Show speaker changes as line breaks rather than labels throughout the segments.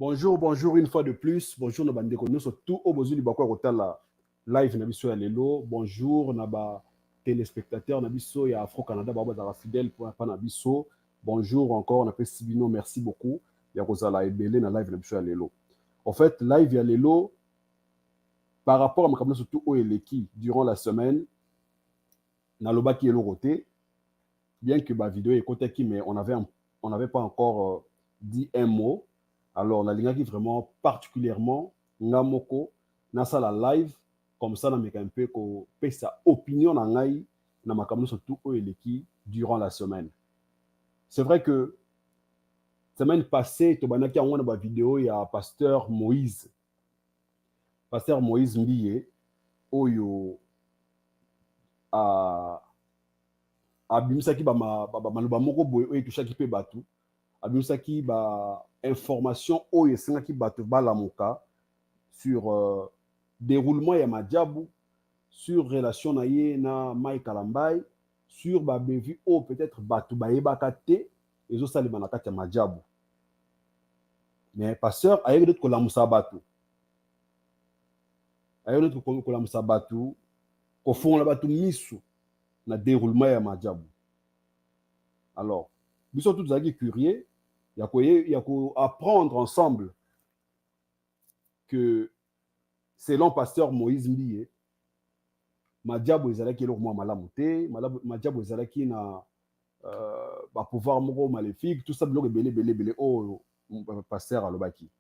Bonjour, bonjour une fois de plus. Bonjour na bandeko nyonso tout au besoin du bakwa kotala live na biso ya lelo. Bonjour na ba téléspectateurs na biso ya Afro Canada ba bazala fidèle pour pa na biso. Bonjour encore na pesi bino, merci beaucoup. Ya kozala ebele na live na biso ya lelo. En fait, live ya lelo par rapport à makambo surtout au eleki durant la semaine na lobaki eloko te, bien que ba vidéo ekotaki mais on avait pas encore dit un mot. Alors, la ligne qui vraiment particulièrement, Namoko, Nasa la live, comme ça, on a un peu que sa opinion en aïe, na makamno surtout au eleki durant la semaine. C'est vrai que semaine passée, Tobanaki a une vidéo, il y a Pasteur Moïse Mbiye, Oyo, a Abimisaki Maloba Moko Boy, Oyo Tushaki Pe Batu, Abimisaki ba information Oyo Sengaki Batu Balamoka, sur déroulement ya Madjabou, sur relation na ye na Mike Kalambay, sur ba bevu o peut-être batu ba yebaka te ezo salima na kati ya Madjabou. Mais pasteur aye d'autres kolamusa batu. Aye d'autres kolamusa batu ko fonga batu misu na déroulement ya Madjabou. Alors, biso tout zaki curieux, ya ko apprendre ensemble que selon pasteur Moïse Mbiye, Madjabou ezalaki eloko mwa malamu te, Madjabou ezalaki na ba pouvoir moko maléfique, tout ça biloko belé o pasteur alobaki.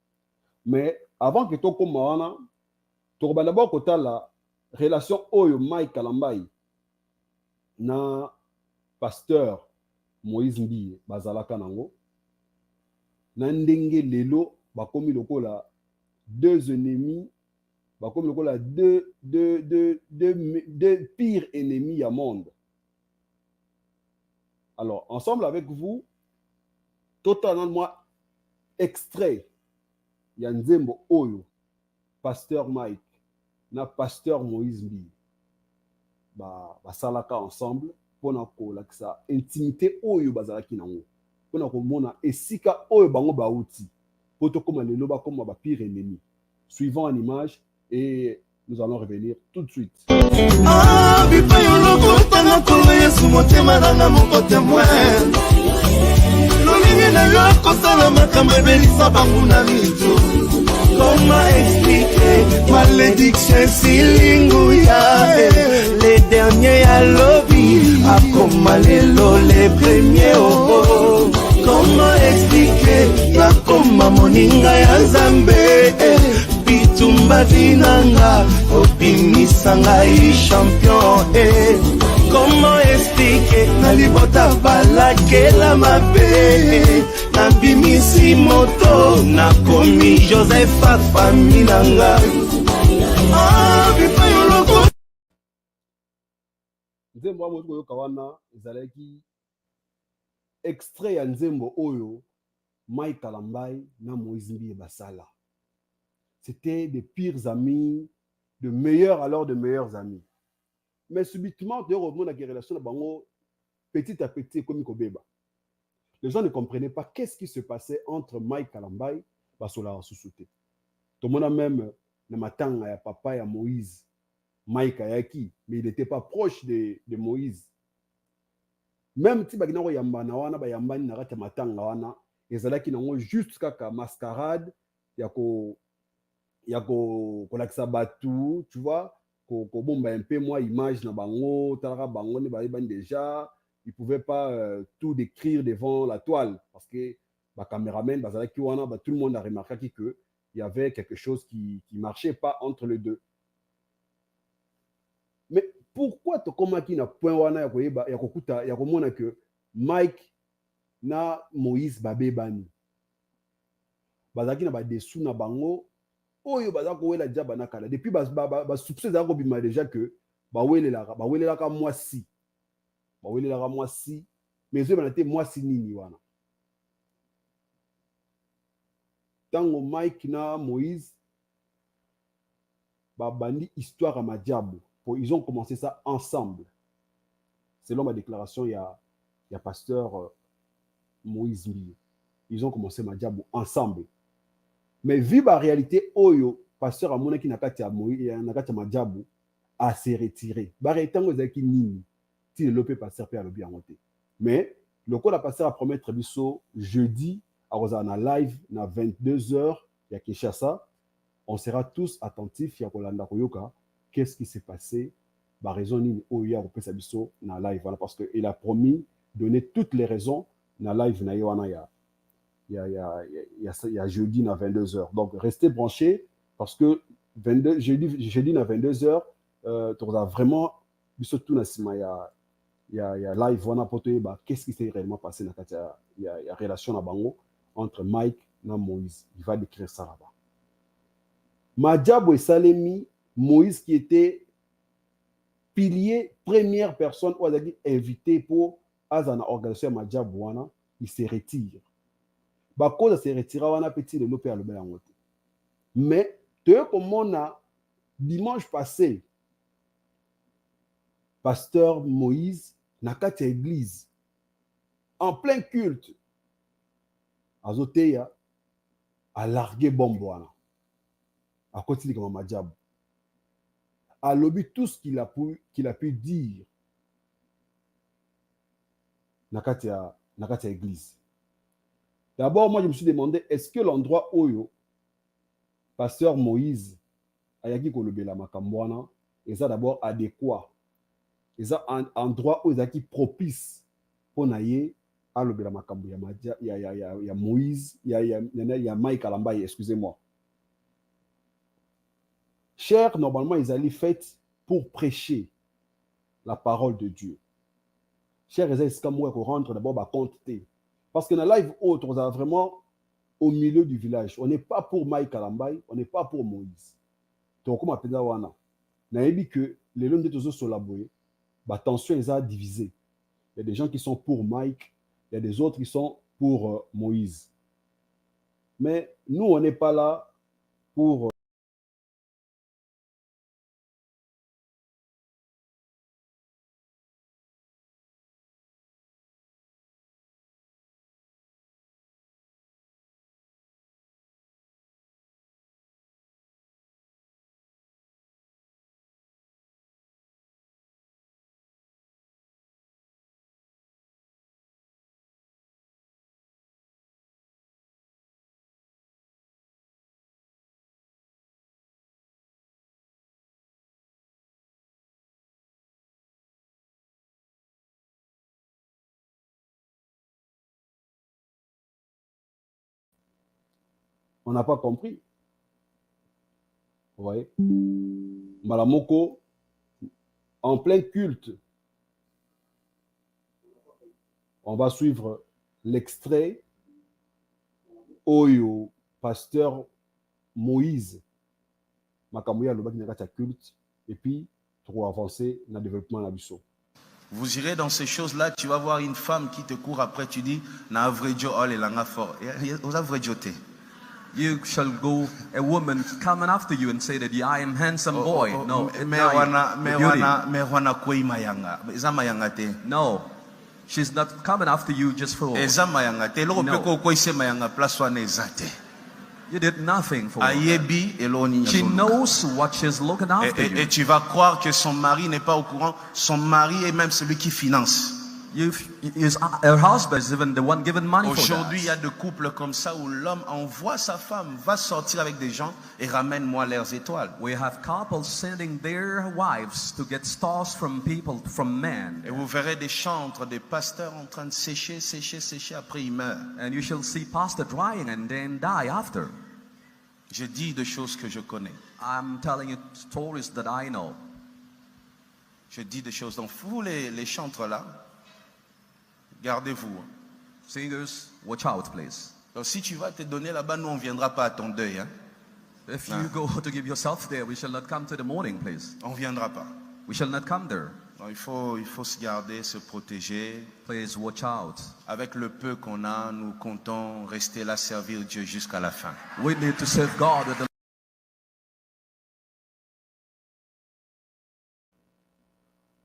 Mais avant que to koma wana, to ba d'abord kotala relation oyo Mike Kalambay na pasteur Moïse Mbiye bazalaka nango. Na ndenge lelo bakomi lokola deux ennemis, comme le deux pires ennemis à monde. Alors, ensemble avec vous, totalement extrait, il y a Nzembo Oyo, pasteur Mike, na pasteur Moïse Mbi. Salaka ensemble, pour na ça intimité Oyo bazalaki nango. Pour na mona esika Oyo bango bauti. Pour to comme lelo ba comme ba pire ennemi. Suivant en image. Et nous allons revenir tout de suite.
Comment expliquer malédiction Silingouya? Les derniers à lobby, à Komalelo, les premiers au haut. Comment expliquer la Koma Moninga ya Zambé? Bitumba Dinanga, Obimisanga y champion. Comment expliquer Nalibota Balake la Mabé? Nabimisi moto, Nakomi Joseph Faminanga.
Nzembo wa moto kawana ezalaki extrait ya Nzembo Oyo Mike Kalambay na Moïse Mbiye basala. C'était des pires amis, de meilleurs alors de meilleurs amis. Mais subitement, de revenir à la relation de Bango, petit à petit, comme Kobeba. Les gens ne comprenaient pas qu'est-ce qui se passait entre Mike Kalambay et Basola Soussouté. Tout le monde a même, le matin, il y a papa, il y a Moïse, Mike Ayaki, mais il n'était pas proche de Moïse. Même si il y a Yambana, il y a Yambana, il y a Matanga, il y a juste kaka mascarade, il y a kolakisa batu, tu vois, bomba un peu moi image na bango, talaka bango ne ba déjà, ils pouvaient pas tout décrire devant la toile parce que ba caméraman bazalaki wana ba tout le monde a remarqué que il y avait quelque chose qui marchait pas entre les deux. Mais pourquoi to komaki na point wana ya koyeba ya kokuta ya komona que Mike na Moïse babebani bazalaki na ba dessous na bango oyo baza kowela déjà banakala depuis ba soupçon za kobima déjà que bawelelaka mwasi mais oyo banate mwasi nini wana tango Mike na Moïse babandi histoire à Madjabou. Ils ont commencé ça ensemble selon ma déclaration il y a pasteur Moïse Mbiye. Ils ont commencé Madjabou ensemble. Mais vu la réalité, Oyo, pasteur Amona qui n'a qu'à Madjabou, a se retiré. La réalité, c'est qu'il n'y a pas de pasteur Père le bien monté. Mais le code a passé à promettre biso jeudi, à Rosana live, à 22h, il y a Kinshasa. On sera tous attentifs, il y a Kolanda Koyoka. Qu'est-ce qui s'est passé? La raison ni Oya ou Pesabiso na live. Voilà, parce qu'il a promis de donner toutes les raisons na live na Yoana ya. Il y a jeudi à 22h. Donc, restez branchés parce que jeudi à 22h, tu auras vraiment, surtout il y a live, qu'est-ce qui s'est réellement passé dans il y a relation à Bango entre Mike et Moïse. Il va décrire ça là-bas. Madjabo et Salemi, Moïse qui était pilier, première personne où il a invité pour Azana organisation Madjabo, il se retire. Bakoza se retira wana petit de l'opé à l'obé. Mais comme on a dimanche passé, pasteur Moïse n'a qu'à église en plein culte azoteya a largué bombe à côté de comme Madjab a lobby tout ce qu'il a pu dire n'a qu'à église. D'abord, moi, je me suis demandé, est-ce que l'endroit Oyo, pasteur Moïse, ayaki kolobela makambwana, est d'abord adéquat? Est un endroit où il propice pour naïe alobela makambo ya Moïse, ya Mike Alambaye, excusez-moi. Cher, normalement, ils allaient fait pour prêcher la parole de Dieu. Cher, ils allaient rendre d'abord à compter. Parce que dans la live autre, on est vraiment au milieu du village. On n'est pas pour Mike Alambaye, on n'est pas pour Moïse. Donc, comme on a wana, naïbi que les longs de tous sur la bouée, tension est divisée. Il y a des gens qui sont pour Mike, il y a des autres qui sont pour Moïse. Mais nous, on n'est pas là pour on n'a pas compris. Vous voyez? Malamoko, en plein culte, on va suivre l'extrait Oyo, pasteur Moïse, Makamouya Lobaki Nagata culte, et puis trop avancer dans le développement de la Bissau.
Vous irez dans ces choses-là, tu vas voir une femme qui te court après, tu dis, na avrejo all elanga fort. Aux avrejoté.
You shall go, a woman coming after you and say that yeah, I am handsome boy. No, no, she's not coming after you just for. You did nothing for her. She knows what she's looking after you.
Et tu vas croire que son mari n'est pas au courant. Son mari est même celui qui finance.
Her husband is even the one giving money for that.
Aujourd'hui, il y a des couples comme ça où l'homme envoie sa femme, va sortir avec des gens et ramène-moi leurs étoiles.
We have couples sending their wives to get stars from people, from men.
Et vous verrez des chantres, des pasteurs en train de sécher, après ils meurent.
And you shall see pastor drying and then die after.
Je dis des choses que je connais.
I'm telling you stories that I know.
Je dis des choses. Donc vous les chantres là, gardez-vous.
Singers, watch out, please.
Donc si tu vas te donner là-bas, nous on viendra pas à ton deuil. Hein?
If you go to give yourself there, we shall not come to the morning, please.
On viendra pas.
We shall not come there.
Donc, il faut se garder, se protéger.
Please watch out.
Avec le peu qu'on a, nous comptons rester là, servir Dieu jusqu'à la fin.
We need to serve God with the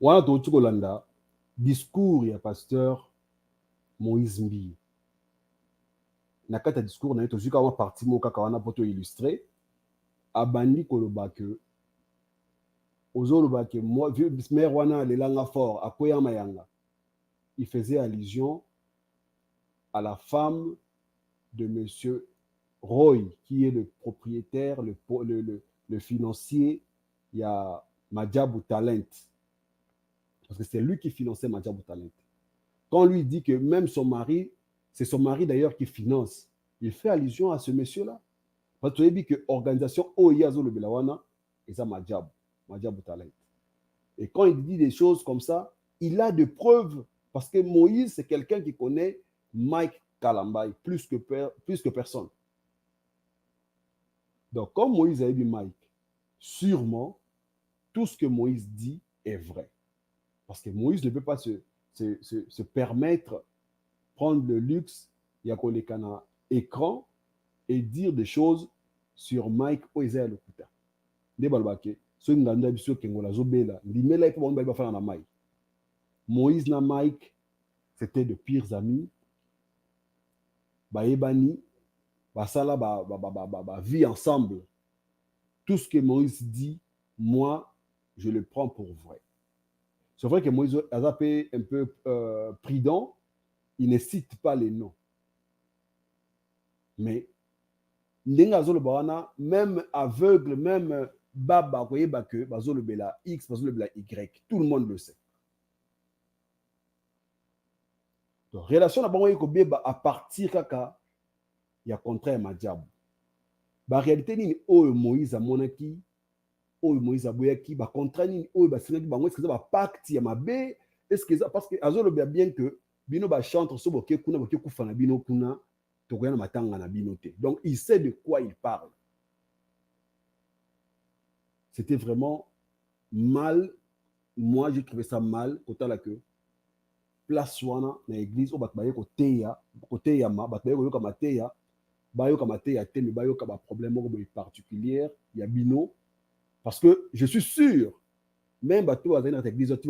wana touti kolanda discours ya pasteur Moïse Mbi. na kata discours na to zuka wa parti mo kaka wana poto illustrer abandi koloba que ozoloba que moi maire wana lelanga fort akoya mayanga. Il faisait allusion à la femme de monsieur Roy, qui est le propriétaire, le financier, il y a Madjabou Talent. Parce que c'est lui qui finançait Madjabou Talent. Quand lui dit que même son mari, c'est son mari d'ailleurs qui finance, il fait allusion à ce monsieur-là. Parce que tu as dit que l'organisation Oyazo le Belawana, et ça Madjabou Talent. Et quand il dit des choses comme ça, il a des preuves. Parce que Moïse, c'est quelqu'un qui connaît Mike Kalambay plus que personne. Donc, comme Moïse a dit Mike, sûrement, tout ce que Moïse dit est vrai. Parce que Moïse ne peut pas se permettre prendre le luxe, il y a un écran, et dire des choses sur Mike Oezel Lokuta. Moïse na Mike, c'était de pires amis. Baebani, basala vie ensemble. Tout ce que Moïse dit, moi, je le prends pour vrai. C'est vrai que Moïse a un peu prudent, il ne cite pas les noms. Mais même aveugle, même Baba, X, Y, tout le monde le sait. Donc, relation à partir kaka, il y a contraire Madjabou. La réalité, ni Moïse a monaki, Moïse a boyaki, contraire ni est-ce que ça va pacte ya mabe, est-ce que ça parce que azolo bien que bino ba chantre so boke kuna kufana bino kuna to koyana matanga na bino te. Donc il sait de quoi il parle. C'était vraiment mal. Moi j'ai trouvé ça mal autant là que place wana na église o batbaye côté ya ma batbaye ko kamateya bayo kamateya te mais bayo ka ba problème moko particulier ya bino parce que je suis sûr même bato bazali na église to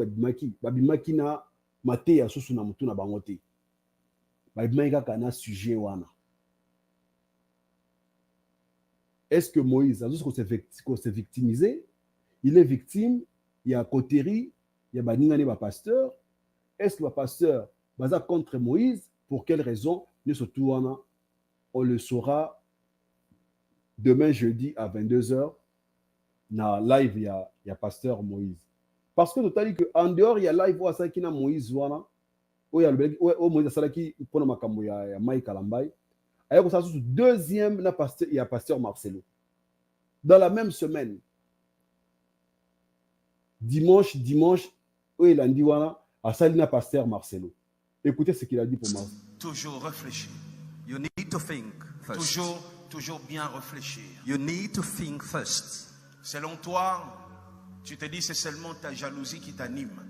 babimaki na mateya susu na mutu na bango te babimaki kaka na sujet wana. Est-ce que Moïse a juste qu'on s'est victimisé? Il est victime, il y a coterie, il y a baningane ba pasteur. Est-ce que le pasteur va contre Moïse? Pour quelle raison? On le saura demain jeudi à 22h. Dans live, il y a pasteur Moïse. Parce que tu as dit qu'en dehors, il y a live où il y a Moïse. Où il y a Moïse qui il y a Mike Kalambay. Et deuxième, il y a pasteur Marcelo. Dans la même semaine, dimanche, où il a dit à Salina pasteur Marcelo. Écoutez ce qu'il a dit pour moi.
Toujours réfléchir.
You need to think first.
Toujours bien réfléchir.
You need to think first.
Selon toi, tu te dis c'est seulement ta jalousie qui t'anime.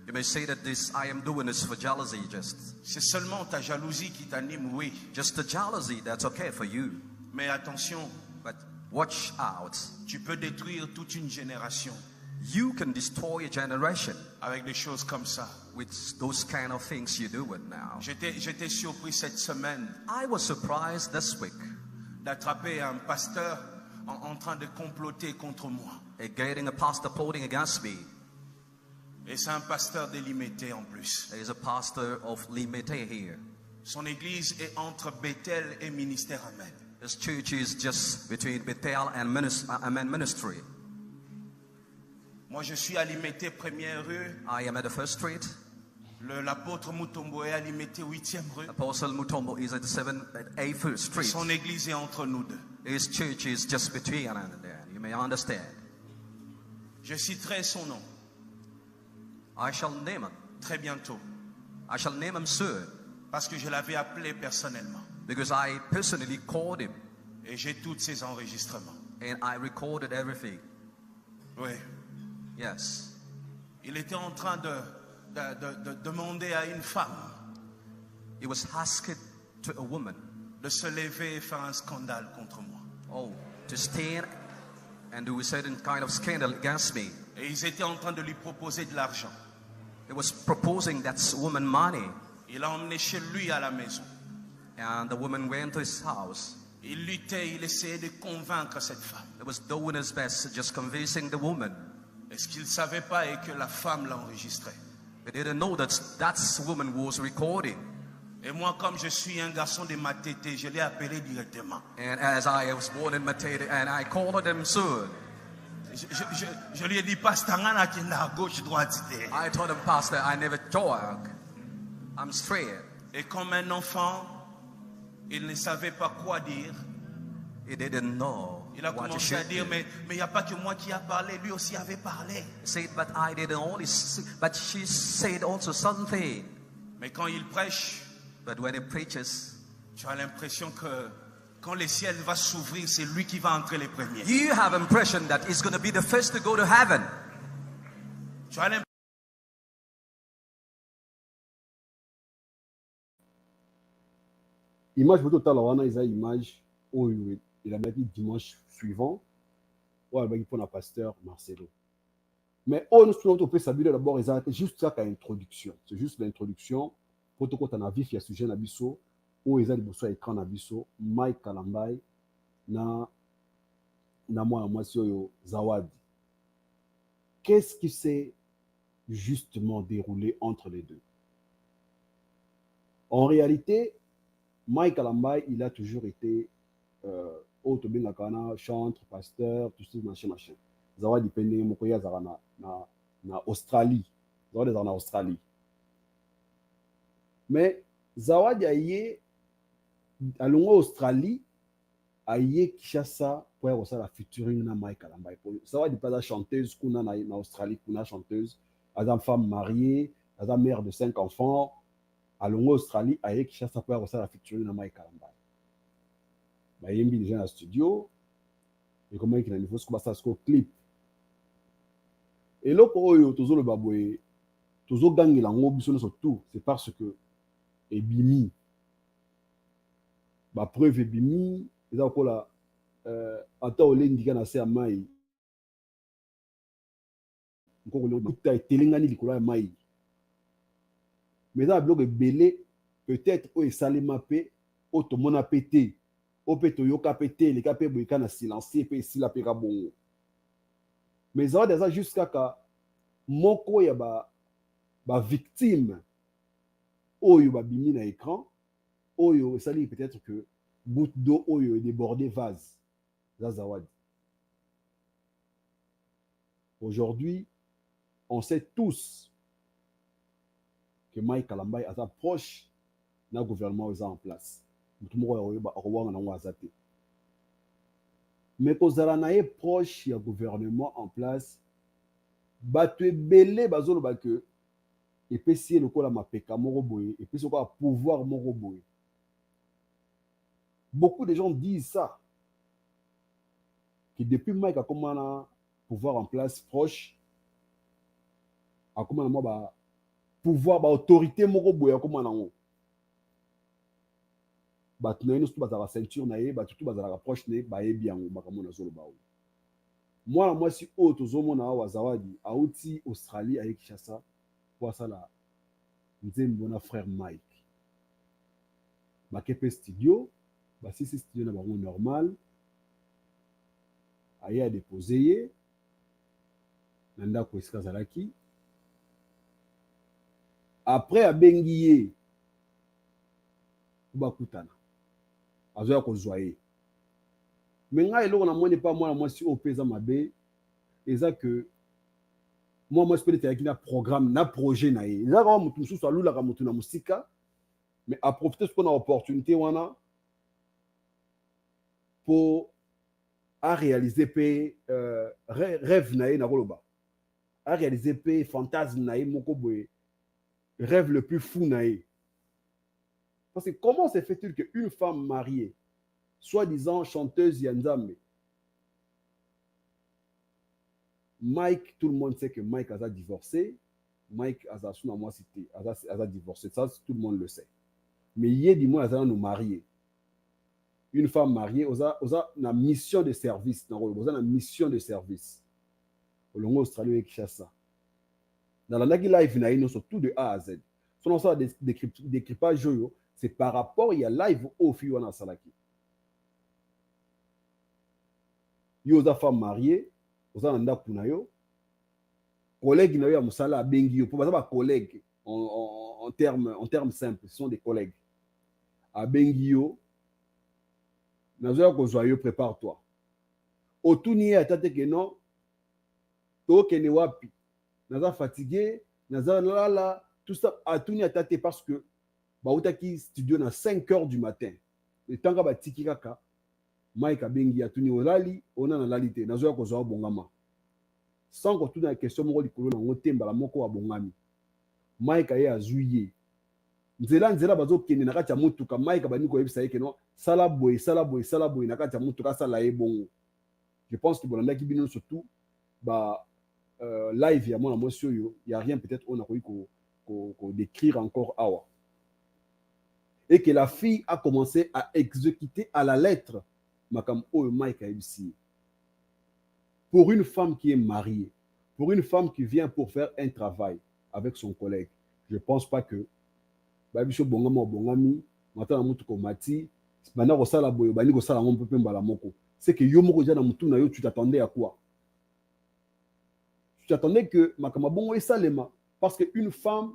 You may say that this I am doing this for jealousy just.
C'est seulement ta jalousie qui t'anime, oui.
Just the jealousy, that's okay for you.
Mais attention.
But watch out.
Tu peux détruire toute une génération.
You can destroy a generation
avec des choses comme ça.
With those kind of things you do it now.
J'étais surpris cette semaine.
I was surprised this week.
D'attraper un pasteur en train de comploter contre moi.
Getting a pastor plotting against me.
Et c'est un pasteur de Limité en plus.
There is a pastor of Limité here.
Son église est entre Bethel et Ministère Amen.
His church is just between Bethel and Amen Ministry.
Moi, je suis à Limité, première rue.
I am at the first street.
L'apôtre Mutombo est à Limité, 8e rue.
Apostle Mutombo is at the 8th street.
Son église est entre nous deux.
His church is just between and there. You may understand.
Je citerai son nom.
I shall name him.
Très bientôt.
I shall name him soon.
Parce que je l'avais appelé personnellement.
Because I personally called him.
Et j'ai tous ses enregistrements.
And I recorded everything.
Oui.
Yes.
Il était en train de demander à une femme.
He was asked to a woman.
De se lever et faire un scandale contre moi.
Oh, to stand and do a certain kind of scandal against me.
Et ils étaient en train de lui proposer de l'argent.
He was proposing that woman money.
Il l'a emmené chez lui à la maison.
And the woman went to his house.
Il luttait, il essayait de convaincre cette femme.
He was doing his best, just convincing the woman.
Est-ce qu'il ne savait pas et que la femme l'a enregistré?
He didn't know that that woman was recording.
Et moi, comme je suis un garçon de Matete, je l'ai appelé directement.
And as I was born in Matete, and I called him soon.
Je lui ai dit, Pastangana qui est à gauche, droite.
I told him, Pastor, I never talk. I'm straight.
Et comme un enfant, il ne savait pas quoi dire.
He didn't know.
Il a commencé à dire, mais il n'y a pas que moi qui a parlé, lui aussi avait parlé.
He said, but I didn't only, but she said also something.
Mais quand il prêche,
but when he preaches,
tu as l'impression que quand le ciel va s'ouvrir, c'est lui qui va entrer les premiers.
You have impression that he's going to be the first to go to heaven.
Tu as l'impression.
Image totale wana eza image oyo il a mis dimanche suivant ou avec pour la pasteur Marcelo. Mais on nous peut saluer d'abord c'est juste ça qu'à introduction. C'est juste l'introduction pour tout côté na vif ya sujet na biso ou eza liboso écran na biso Mike Kalambai na mwasi oyo Zawadi. Qu'est-ce qui s'est justement déroulé entre les deux? En réalité, Mike Kalambai, il a toujours été chanteur, pasteur, tout ça, machin. Zawadi pendenge moko ya zara na Australie. Zawadi zara na Australie. Mais Zawadi aye alongo Australie aye Kinshasa pour y avoir la featuring na Mike Kalambai. Zawadi pas la chanteuse kuna na Australie, kuna chanteuse, une femme mariée, une mère de 5 enfants. À l'Australie, à Kinshasa pour avoir la featuring na Mike Kalambai. Bah yembi déjà dans le studio et comment il a niveau ce ça ce clip. Et là pour eux toujours le baboué toujours gagner la ngobiso surtout c'est parce que ebimi ba preuve ebimi ils ont encore la ata olendika na se mai encore le buta telengani likolo ya mai. Mais dans le blog belé, peut-être au salima pe, au to mona pété, au péto yoka pété, les capé boika na silencier pe si la pera bon. Mais ça déjà jusqu'à ka moko ya ba victime oyo ba bimi na écran, oyo sali peut-être que bout d'eau oyo débordé vase. Zawadi. Aujourd'hui, on sait tous que Mike Kalambai est proche d'un gouvernement en place. Mais quand on est proche d'un gouvernement en place, tu es belé que et puis si le la mapeka moroboy et puis ce quoi pouvoir moroboy. Beaucoup de gens disent ça que depuis Mike a commencé à pouvoir en place proche a commencé à pouvoir ba autorité moko boya comme nango ba tunaino tout bazala ceinture na ye ba tout bazala rapproche ne ba yebi yango bakamona zolo ba moi si auto zomo na wa Zawadi auti Australie avec Kinshasa pour ça la nzembo na frère Mike ba kepe studio ba si studio na bango normal aye a déposer ye nanda ko iskazalaki. Après à bengiye bakutana azoya kozwaye mais nga eloko na moni pas moi si opeza mabe eza que moi je peux être na programme na projet na ye eza ka mutu mususu alula ka mutu na musika mais à profiter ce qu'on a opportunité wana pour à réaliser pe rêve na ye na koloba à réaliser pe fantasme na ye moko boye rêve le plus fou naïe. Parce que comment se fait-il qu'une femme mariée, soi-disant chanteuse Yanzame, Mike, tout le monde sait que Mike a divorcé, Mike a divorcé, ça tout le monde le sait. Mais il y a du moins à nous marier. Une femme mariée, on a une mission de service, on a une mission de service. Au long Australie avec Kinshasa. Dans la Nagi Live, nous sommes tout de A à Z. Selon ça, décrypage, c'est par rapport il y a live au fille wana salaki. Yo za femme mariée, oza na ndako na yo, collègue na yo ya musala abengi yo, pour ba collègue en termes simples, ce sont des collègues. Abengi yo, nazoya kozwa yo, prépare-toi. Otuni ye atate ke non, tokende wapi, naza fatigué, naza lala, tout ça, atuni atate parce que bautaki studio na 5 heures du matin. Le temps ka tiki kaka, Mike abengi atuni olali, ona na lali te, nazoya kozwa bongama. Sans que tout dans la question moko likolo na ngotemba la moko wa bongami. Mike aye azuye. Nzela bazo kende na kati ya mutuka, Mike abani ko yebisa yeke no, sala boy na kati ya mutuka sala ye bongo. Je pense que bolanda ki bino surtout live ya mona monsieur yo, il y a rien peut-être on a ko décrire encore awa. Et que la fille a commencé à exécuter à la lettre makam o Mike a yebisi. Pour une femme qui est mariée, pour une femme qui vient pour faire un travail avec son collègue, je ne pense pas que c'est que tu t'attendais à quoi? Tu t'attendais que parce qu'une femme,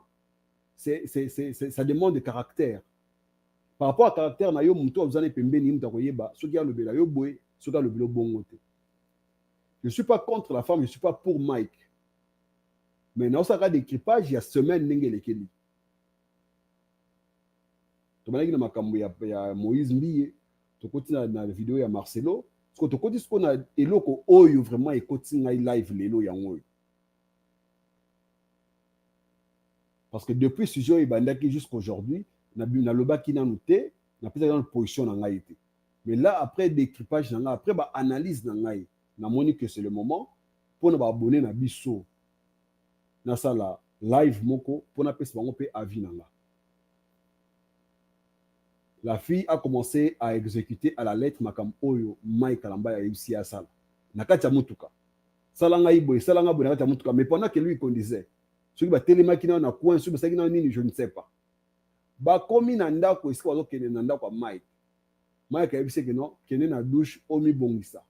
ça demande de caractère. Par rapport à caractère, je ne suis pas contre la femme, je ne suis pas pour Mike. Mais dans ce d'équipage, il y a semaine n'engelekeli. Tu m'as dit que il y a Moïse Mbiye, tu continues dans la vidéo il y a Marcelo. Parce que tu continues ce qu'on a eloko oyo vraiment et continue live lelo yango. Parce que depuis ce jour il bandaki jusqu'à aujourd'hui, na loba ki na noté, na peut dans position na ngai été. Mais là après d'équipage na après ba analyse na ngai. Na moni que c'est le moment pour nous abonner na biso na sala live moko pour na pesa bango pe avis nanga. La fille a commencé à exécuter à la lettre makam oyo Mike Kalamba ya réussi à sala na kati ya mutuka sala ngai boy sala nga boy na kati ya mutuka, mais pendant que lui il conduisait ceux qui ba telema kina na coin ceux qui na nini je ne sais pas ba komi na ndako esika bazo kende na ndako ya Mike a réussi que non kende na douche omi bongisa.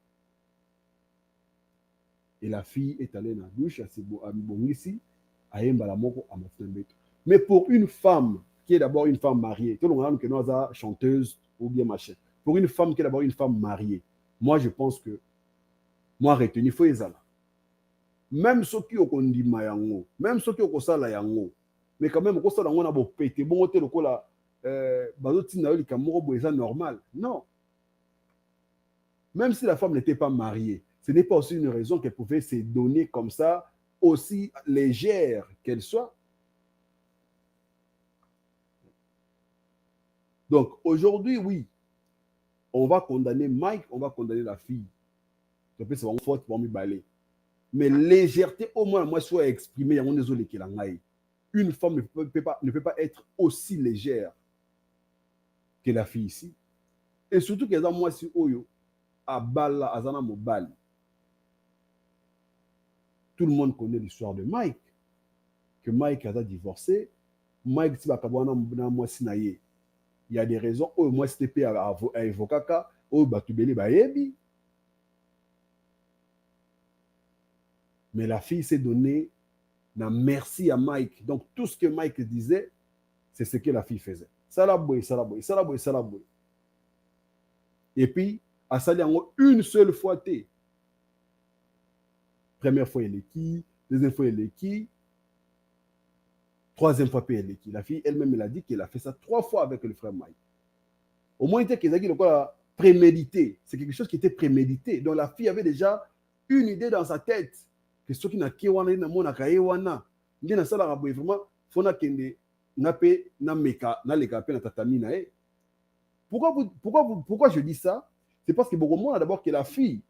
Et la fille est allée dans la douche, mais pour une femme qui est d'abord une femme mariée, tout le monde que nous avons chanteuse ou bien machin, pour une femme qui est d'abord une femme mariée, moi je pense que, moi retenu, il faut y aller. Même ceux qui ont dit mayango, même ceux qui ont sala yango, mais quand même, quand on a beau péter, bon, hôtel, c'est normal. Non. Même si la femme n'était pas mariée, ce n'est pas aussi une raison qu'elle pouvait se donner comme ça, aussi légère qu'elle soit. Donc, aujourd'hui, oui, on va condamner Mike, on va condamner la fille. C'est vraiment faute pour me balayer. Mais légèreté, au moins, moi, soit exprimée, une femme ne peut pas être aussi légère que la fille ici. Et surtout que moi, si Oyo, à Bala, Azana Mobali, tout le monde connaît l'histoire de Mike, que Mike a divorcé. Mike, il y a des raisons. Oh, moi, c'était à avocat. Oh, batubeli baebi. Mais la fille s'est donnée na merci à Mike. Donc, tout ce que Mike disait, c'est ce que la fille faisait. Salaboy. Et puis, à Saliango, une seule fois, t'es. Première fois, elle est qui? Deuxième fois, elle est qui? Troisième fois, elle est qui? La fille elle-même, elle a dit qu'elle a fait ça 3 fois avec le frère Mike. Au moins, il était prémédité. C'est quelque chose qui était prémédité. Donc, la fille avait déjà une idée dans sa tête. Que ce qui n'a pas wana na mona kaewana. Ndi na sala raboy vraiment fona kende na pe na meka na leka pe na tatami na e. Pourquoi je dis ça? C'est parce que beaucoup de monde d'abord que la fille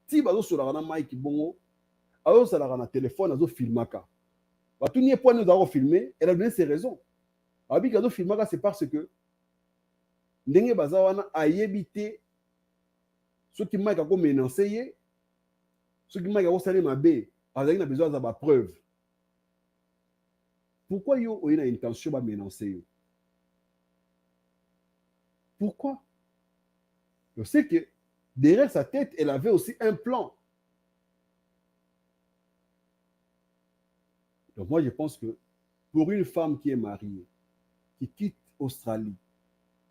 si bazo sola na Mike bongo azo sala na téléphone azo filmaka. Ba tout nie point nous avons filmé, elle a donné ses raisons. Abi kazo filmaka c'est parce que ndenge bazawana ayebité ce qui Mike a comme menacer ce qui Mike a salé ma bé, azali na besoin de ba preuve. Pourquoi yo a une intention de m'énoncer? Pourquoi? Je sais que derrière sa tête, elle avait aussi un plan. Donc moi, je pense que pour une femme qui est mariée, qui quitte Australie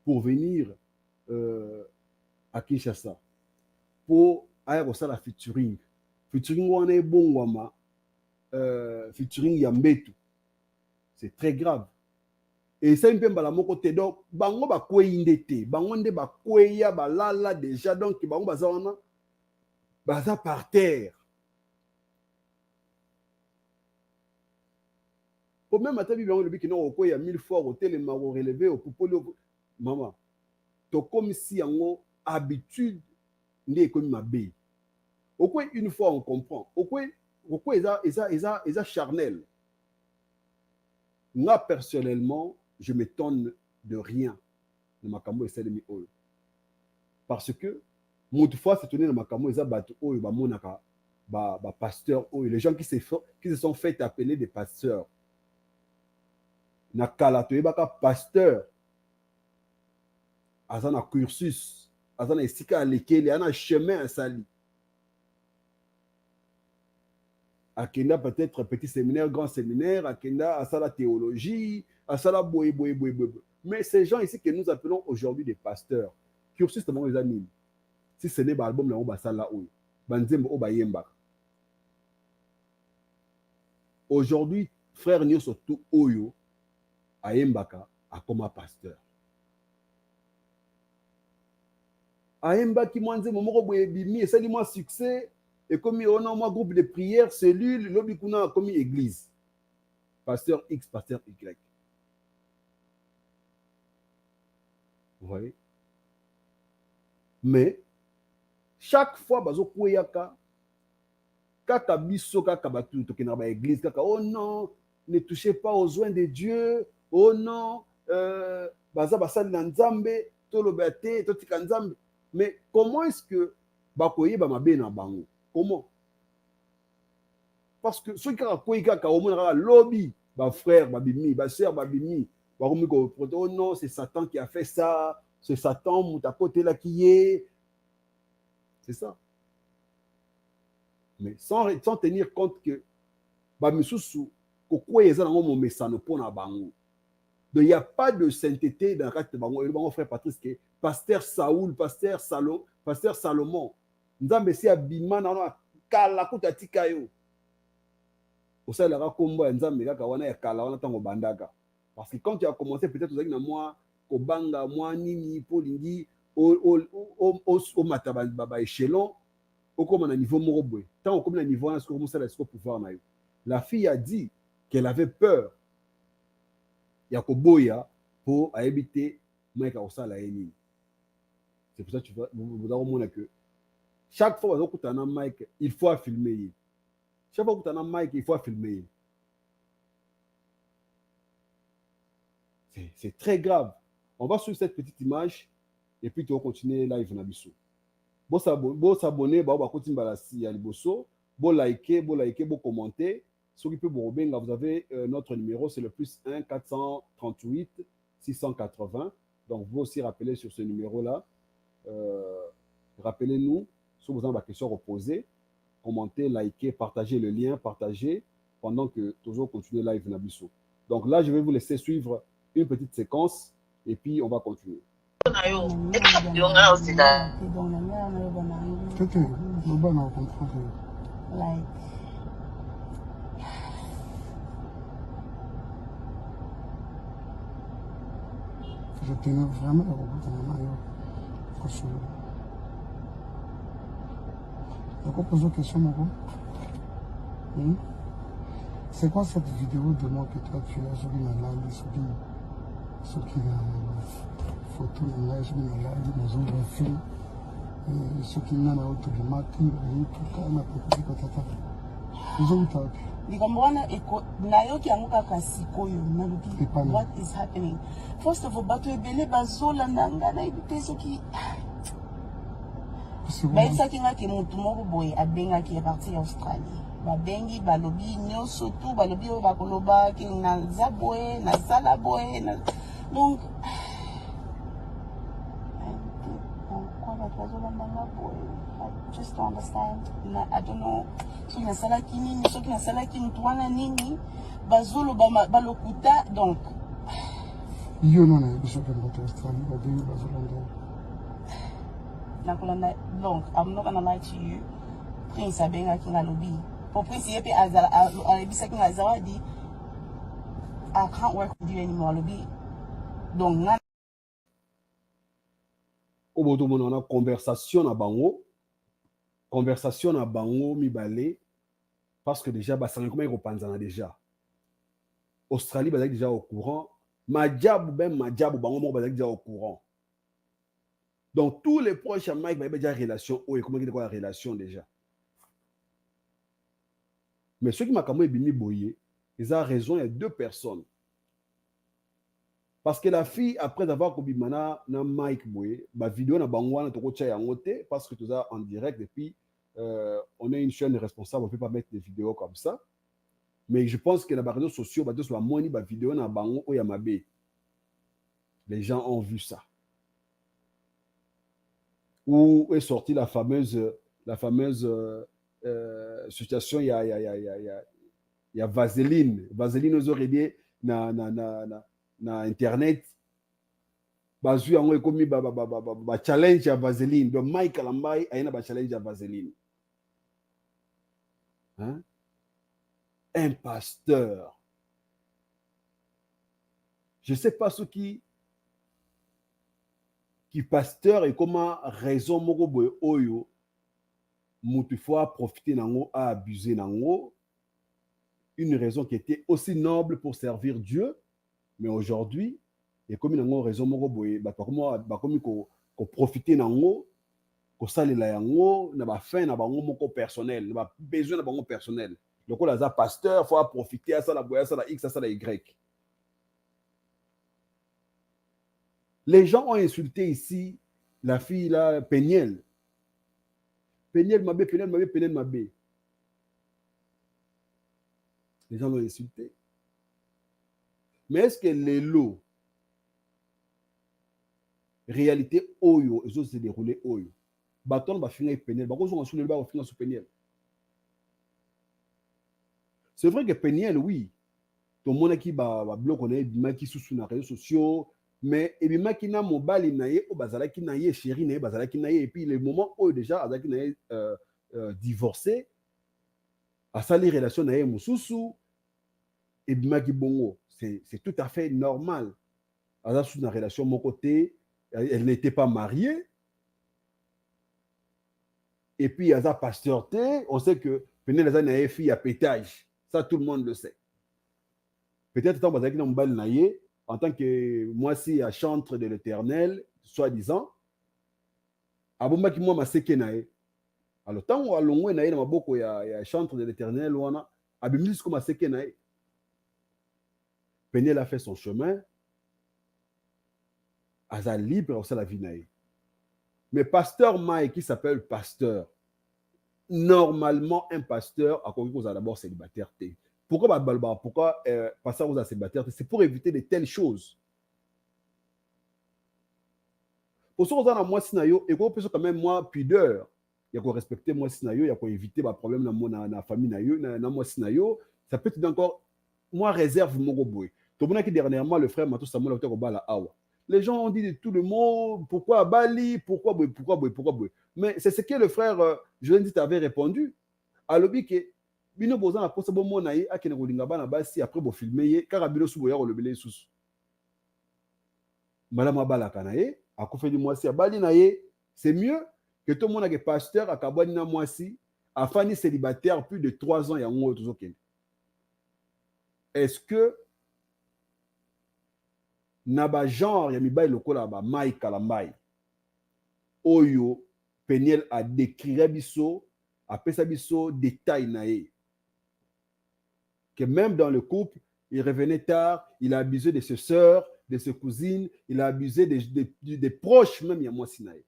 pour venir à Kinshasa, pour aller au la featuring on est bon, featuring Yambetu, c'est très grave. Et ça, il me la côté donc, bango ba kwe indete, bango nde ba kwe ya ba lala déjà, donc bango baza par terre. Pour même matin, il y a le qui non il y a 1000 fois au télé maro relevé au poupolo maman. To comme si en habitude n'est comme ma bé. Au quoi une fois on comprend. Au quoi ils charnel. Moi personnellement, je m'étonne de rien de ma camo et celle de mi oyo. Parce que mon fois c'est tourné dans ma camo et ça bat oyo ba monaka ba pasteur oyo, les gens qui se sont fait appeler des pasteurs. Na kala to yebaka pasteur azana cursus azana esika alekeli ana chemin asali akenda peut-être petit séminaire grand séminaire akenda asala théologie asala boye. Mais ces gens ici que nous appelons aujourd'hui des pasteurs cursus tellement les amis si ce n'est pas album là on basala oyo banzembo o bayemba aujourd'hui frère nyo surtout oyo Aembaka a comme pasteur. Aemba qui m'a dit mon bimi et ça dit moi succès et comme on a moi groupe de prière cellule l'obikuna comme église. Pasteur X, pasteur Y. Vous voyez? Mais chaque fois bazo koyaka kaka biso kaka batu to kenaba église kaka oh non, ne touchez pas aux oins de Dieu. Oh non, baza basali na nzambe, to lobate, to tika nzambe. Mais comment est-ce que bakoye ba mabe na bango? Comment? Parce que ceux qui ont koyi kaka au moins lobby, ba frère, ba bimi, ba sœur, ba bimi, ba komi ko oh non, c'est Satan qui a fait ça, c'est Satan muta côté là qui est. C'est ça. Mais sans tenir compte que ba misusu ko koyi za ngo mo mesano pona bango. Donc, il n'y a pas de sainteté dans le cas de mon frère Patrice, qui est pasteur Saoul, pasteur Salomon. Nous avons essayé à Bima, nous avons kalakuta tikayo. Au sein de la combo, nous avons dit que parce que quand tu as commencé, peut-être vous avez dit moi, Kobanga, moi, Nini, Polingi, au matababa échelon, au comme un niveau moroboué. Tant comme un niveau, est-ce que vous savez ce qu'on peut faire? La fille a dit qu'elle avait peur. Yakoboya pour habiter Mike Osala Eni. C'est pour ça que vous avez que chaque fois que vous avez un Mike, il faut filmer. Chaque fois que vous avez un Mike, il faut filmer. C'est très grave. On va suivre cette petite image et puis tu vas continuer live na biso. Bon s'abonner, bon continuer balasi à liboso, bon liker, bon commenter. Ceux qui peuvent vous rebenga, vous avez notre numéro, c'est le plus 1 438 680. Donc, vous aussi rappelez sur ce numéro-là. Rappelez-nous, si vous avez des questions reposées, commentez, likez, partagez le lien, partagez pendant que toujours continuer live Nabiso. Donc là, je vais vous laisser suivre une petite séquence et puis on va continuer.
Je tenais vraiment à beaucoup de questions. C'est quoi cette vidéo de moi que toi tu as sur une live, sur une photo de live, sur une live, nous avons fait, ce qui n'a pas été remarqué, tout ça, on a proposé que tata. Nous avons tapé.
What is happening? First of all, but we believe bazola nangana ibiteso ki. Mais ça qui n'a que mon boy a bien qui est parti en Australie. babengi balobi nyonso tu balobi oyo bakoloba ke naza boye nasala boye donc pourquoi bato bazolandanga boye I just don't understand. I don't know soki nasalaki nini soki nasalaki mutu wana nini bazoloba balokuta donc
yo no nayebi soki bato Australie babengi bazolanda
nakolanda donc I'm not gonna lie to you Prince abengaki nga lobi po Prince ye pe alebisaki nga Zawadi I can't work with you anymore lobi donc nga
oboto mona na conversation na bango mibale parce que déjà basangi comment ekopanzana déjà Australie bazaki déjà au courant majabu bango moko bazaki déjà au courant. Donc, tous les proches à Mike, il y a déjà une relation. Oui, comment il y a une relation déjà? Mais ceux qui m'ont dit Boye, ils ont raison, il y a deux personnes. Parce que la fille, après avoir commis na Mike Boye, la vidéo na bangwana to kocha yangote parce que tout ça en direct et puis on est une chaîne responsable, on ne peut pas mettre des vidéos comme ça. Mais je pense que dans les réseaux sociaux, bah tous la moni ba vidéo na bango o yamabe. Les gens ont vu ça. Où est sortie la fameuse situation, il y a Vaseline. Vaseline aux oreilles na internet. Bazu yango ekomi ba challenge ya Vaseline. Donc Mike Kalambai ayena ba challenge ya Vaseline. Hein? Un pasteur. Je ne sais pas ce qui pasteur et comment raison moko boye oyo mutu fois profiter nango a abuser nango, une raison qui était aussi noble pour servir Dieu, mais aujourd'hui et comme nango raison moko boye ba komi ko profiter nango ko salela yango na ba fin na bango moko personnel, na ba besoin na bango personnel. Donc on a pasteur faut profiter à ça la boya ça la x ça la y. Les gens ont insulté ici la fille là, Peniel. Peniel Mabé. Les gens l'ont insulté. Mais est-ce que les lots, réalité Oyo, les autres se déroulent Oyo, bâton va finir Peniel, Peniel. C'est vrai que Peniel, oui, tout le monde qui va bloquer, qui sous les réseaux sociaux. Mais ebimaki na mobali na ye o bazalaki na ye chéri na ye bazalaki na ye et puis le moment où déjà azalaki na ye divorcé asali relation na ye mususu ebimaki bongo c'est tout à fait normal aza sous na relation mon côté elle n'était pas mariée et puis aza pasteur te on sait que Penel aza na ye fille à pétage ça tout le monde le sait peut-être tant bazalaki na mobali na ye en tant que moi si à chantre de l'Éternel, soi-disant, abomaki moi ma seke nae. Alors tant ou alongwe nae na maboko ya chantre de l'Éternel wana, abimisi comme ma seke nae. Peniel a fait son chemin. Aza libre aussi la vie nae. Mais pasteur Mike qui s'appelle pasteur, normalement un pasteur a compris qu'on a d'abord célibataire. Pourquoi passer aux célibataires? C'est pour éviter de telles choses. Pour ça, on a moi sinayo et qu'on peut quand même moi pudeur. Il y a qu'on respecter moi sinayo, il y a qu'on éviter ma problème dans la famille nayo, dans moi sinayo. Ça peut être encore moi réserve mon boy. Tout le monde qui dernièrement le frère Matou Samuel a au bala awa. Les gens ont dit de tout le monde pourquoi Bali, pourquoi boy. Mais c'est ce que le frère Joël avait répondu. À l'objet que bino boza na posa bomo na ye akene kolinga bana basi après bo filmer ye kaka bino subo ya kolobele susu malama balaka na ye akufeli mwasi abali na ye c'est mieux que tout le monde que pasteur akabwani na mwasi afani célibataire plus de 3 ans ya ngo tozokende. Est-ce que na ba genre ya mibali lokola ba Mike Kalambai oyo Peniel a décrit biso a pesa biso détail na ye que même dans le couple, il revenait tard, il a abusé de ses sœurs, de ses cousines, il a abusé des proches, même il y a moi Sinaï.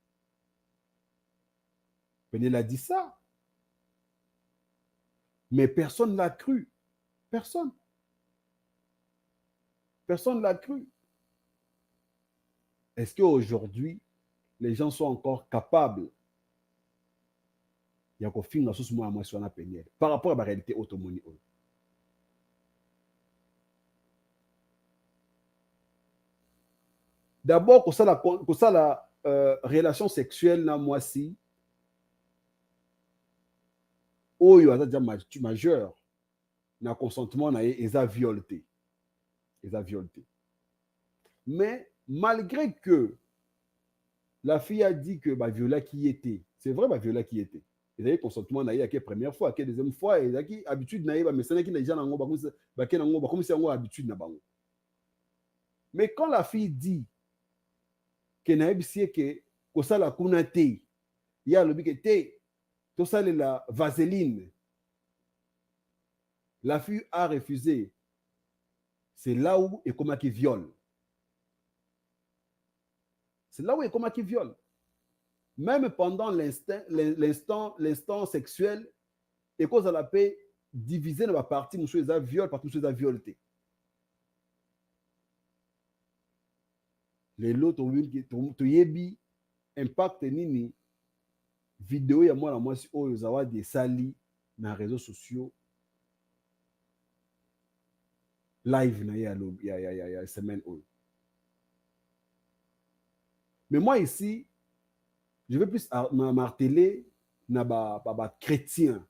Peniel a dit ça. Mais personne ne l'a cru. Personne. Personne ne l'a cru. Est-ce qu'aujourd'hui, les gens sont encore capables de faire par rapport à la réalité automobile? D'abord, pour ça, la relation sexuelle, na moi si, oh, il y a déjà majeur, na consentement, na eza violé. Mais malgré que la fille a dit que bah viola qui était, c'est vrai bah viola qui était. Il y a consentement na la première fois, la deuxième fois, il y a habitude na ba mais c'est qui les gens n'ont pas comme si on habitude na bango. Mais quand la fille dit que na ebisi que ça la kunate, il y a le bique té, tout ça la vaseline. La fille a refusé. C'est là où il comment qui viole. C'est là où il comment qui viole. Même pendant l'instant sexuel, et cause à la paix, diviser dans la partie, monsieur les a viol, partout monsieur les a violé. Les lots, tu yebi, impact nini, vidéo ya moi si oh zawa des sali dans les réseaux sociaux, live na ya semaine oh. Mais moi ici, je vais plus marteler na ba chrétien.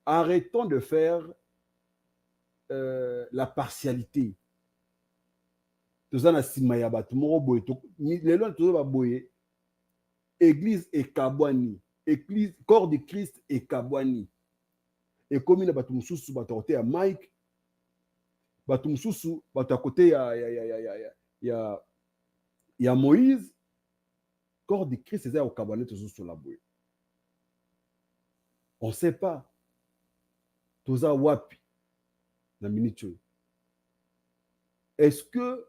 Arrêtons de faire la partialité. Tout ça na sima ya bato moko boye to lelo to ba boye église et kabwani, église corps de Christ et kabwani. Et comme na bato mususu bato côté ya Mike, bato mususu bato côté ya Moïse, corps de Christ c'est au kabwani toujours sur la boye. On sait pas. Toza wapi na minute. Est-ce que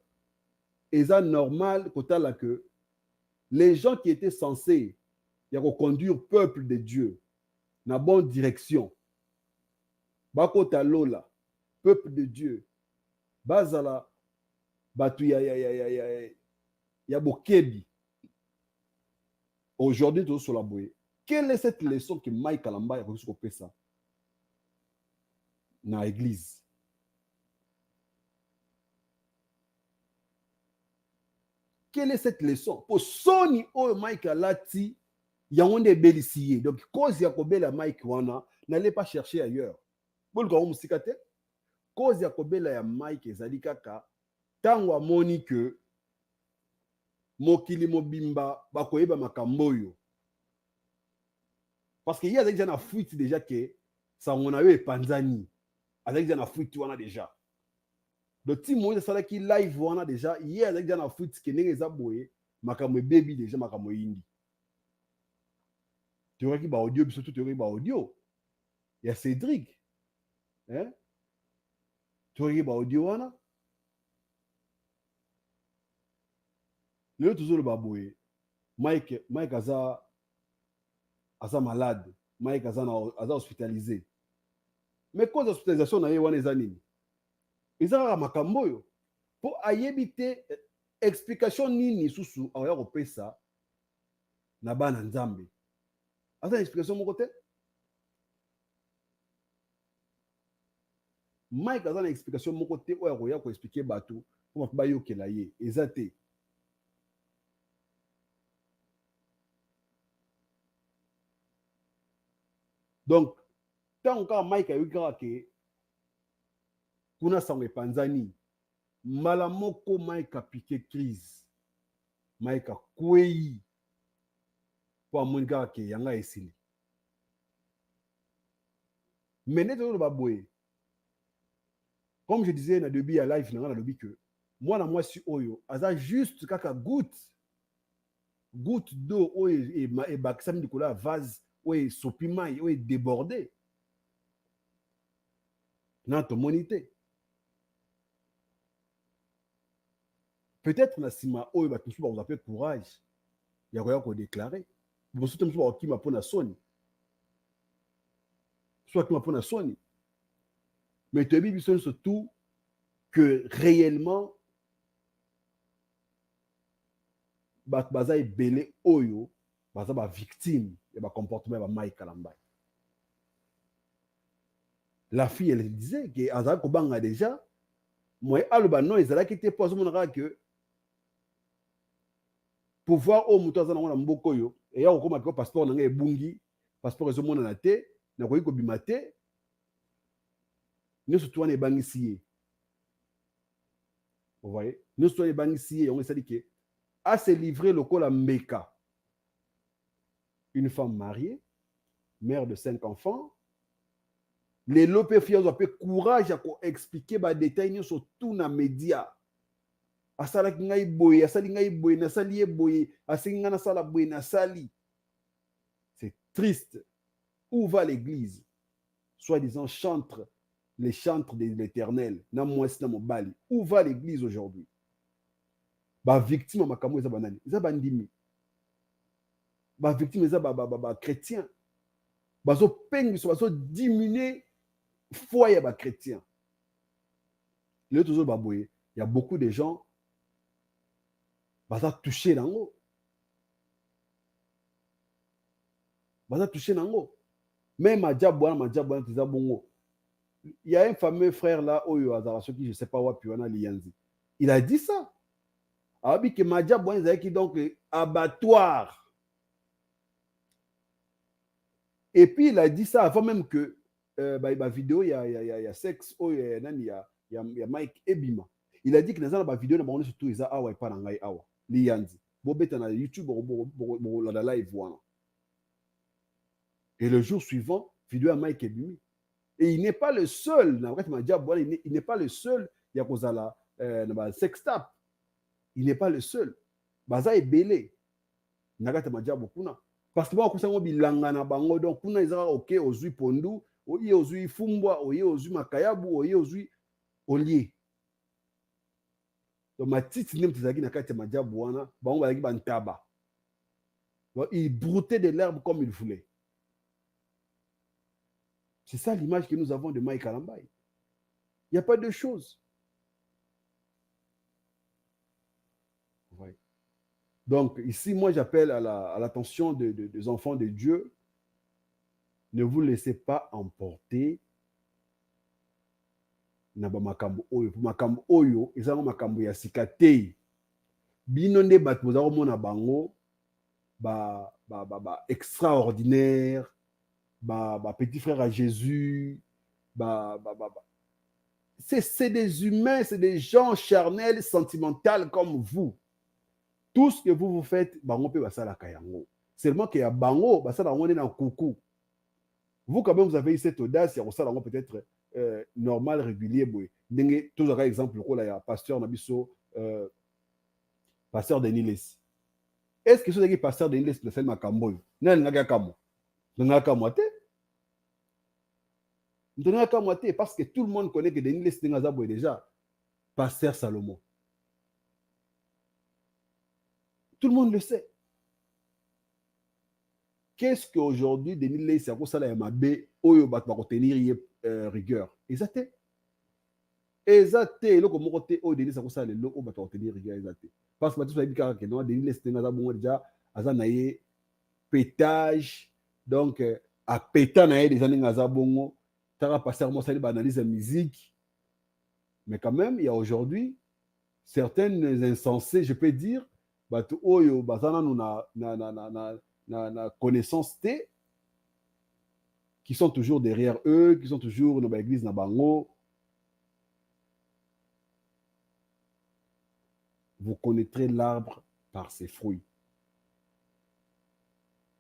est normal que les gens qui étaient censés reconduire le peuple de Dieu dans la bonne direction, bakota lola, peuple de Dieu, bazala, batu ya bokebi. Aujourd'hui, tout sur la bouée. Quelle est cette leçon que Mike Kalamba a reçu au ça dans l'église? Quelle est cette leçon? Pour Sony ou Mike Alati, il y a un débellicier. Donc, cause ya kobela Mike wana, n'allez pas chercher ailleurs. Bon, quand on musikate, cause ya kobela ya Mike ezali kaka, tango amoni que mokili mobimba bakoyeba makamboyo. Parce qu'il y a déjà une fuite déjà que ça on a eu panzani. Avec déjà une fuite wana déjà. Le team Moïse ça qui live wana déjà hier avec déjà une fuite que n'est pas boye makamwe baby déjà makamwe indi. Tu vois qui ba audio surtout tu vois ba audio. Il y a Cédric. Hein? Tu vois qui ba audio wana. Le toujours le baboye. Mike aza malade. Mike aza hospitalisé. Mais cause d'hospitalisation na ye wana eza nini? Eza makambo yo. Po ayebite explication nini susu aoya kopesa na bana nzambe. Asa explication moko te. Mike aza na explication moko te oya koya ko expliquer bato po ba yokela ye. Eza te. Donc, tant que Mike a eu que kuna sangue panzani, malamoko Mike a piqué crise. Mike a kwei pour mon gars qui yanga esili. Mais net le baboué. Comme je disais na début à live na début que moi si oyo, aza juste kaka goutte d'eau et baksam de cola vase oui, sopima, oui, débordé. Notre monité. Peut-être na sima oyo ba tusu ba vous appeler courage. Ya koya ko déclarer. Vous soutenez pas qui m'a pour na soni. soit tu m'as soni. Mais tu as vu surtout que réellement, baza ebele oyo, baza ba victime et ba comportement ba Mike Kalambai. La fille, elle disait que Azak Kobanga déjà, moi, Aluba non, ils allaient quitter pour ce moment que pouvoir au mouton azana mona mboko yo, et ya okoma ko passeport nanga ebungi, passeport ezo mona na te, na koyi ko bimate, nous surtout on est bangisier. Vous voyez, nous surtout on est bangisier, on s'est dit que à se livrer le col à Mbeka, une femme mariée, mère de 5 enfants. Les lopé fiers ont courage à expliquer les détails sur tout les médias. Asala kingai boy, asali ngai boy, nasali boy, asinga na sala boy, nasali. C'est triste. Où va l'église? Soi-disant chantre, les chantres de l'Éternel. Na mwes na mobali. Où va l'église aujourd'hui? Ba victime makambo eza banani, eza bandimi. Ba victime eza ba chrétien. Bazo pengiso, bazo diminuer foi ya ba chrétien. Le toujours baboye, il y a beaucoup de gens baza touché nango. Baza touché nango. Même Madjabouana tiza bongo. Il y a un fameux frère là oyo azara soki je sais pas wapi wana liyanzi. Il a dit ça. Abi que Madjabouana ezaki donc abattoir. Et puis il a dit ça avant même que bah vidéo il y a sexe il y a Mike Ebima. Il a dit que dans la vidéo na bango surtout ils a awa et pas na ngai awa liyanzi. Bobeta na YouTube la live wana. Et le jour suivant, vidéo à Mike Ebimi. Et il n'est pas le seul, il n'est pas le seul il y a kozala sextap. Il n'est pas le seul. Baza ebele. Nagata Madjabo kuna. Parce que moi, on bilanga na bango donc kuna izara ok ozui pondu, oye ozui fumbwa, oye ozui makayabu, oye ozui olie. Donc ma titi nem tizaki na kati Madjabo wana, bango balaki bantaba. Il broutait de l'herbe comme il voulait. C'est ça l'image que nous avons de Mike Kalambai. Il n'y a pas de choses. Ouais. Donc, ici, moi, j'appelle à l'attention des enfants de Dieu. Ne vous laissez pas emporter. Makambo oyo, ezanga makambo ya sikate. Binonde batozaro mona bango extraordinaire. Petit frère à Jésus, c'est des humains, c'est des gens charnels, sentimentaux comme vous. Tout ce que vous faites, seulement qu'il y a bango, on est dans coucou. Vous, quand même, vous avez eu cette audace, il y a peut-être normal, régulier. Tout un exemple, il y a pasteur Nabiso, pasteur Deniles. Est-ce que ce pasteur Deniles le fait ma camboy? Non, il n'y a pas parce que tout le monde connaît que Denis Lestengazabo est déjà pasteur Salomon. Tout le monde le sait. Qu'est-ce qu'aujourd'hui Denis Lestengazabo sala ya mabe oyo bat ba retenir rigueur? Exacté. Exacté. Loko moko te oyo Denis Lestengazabo sala le loko bat retenir rigueur exacté. Parce que tu as dit que non Denis Lestengazabo déjà azanaye pétage. Donc, à péter des années Ngazabongo, tu as passé à analyse de musique. Mais quand même, il y a aujourd'hui certaines insensés, je peux dire, na connaissance T, qui sont toujours derrière eux, qui sont toujours dans l'église Nabango. Vous connaîtrez l'arbre par ses fruits.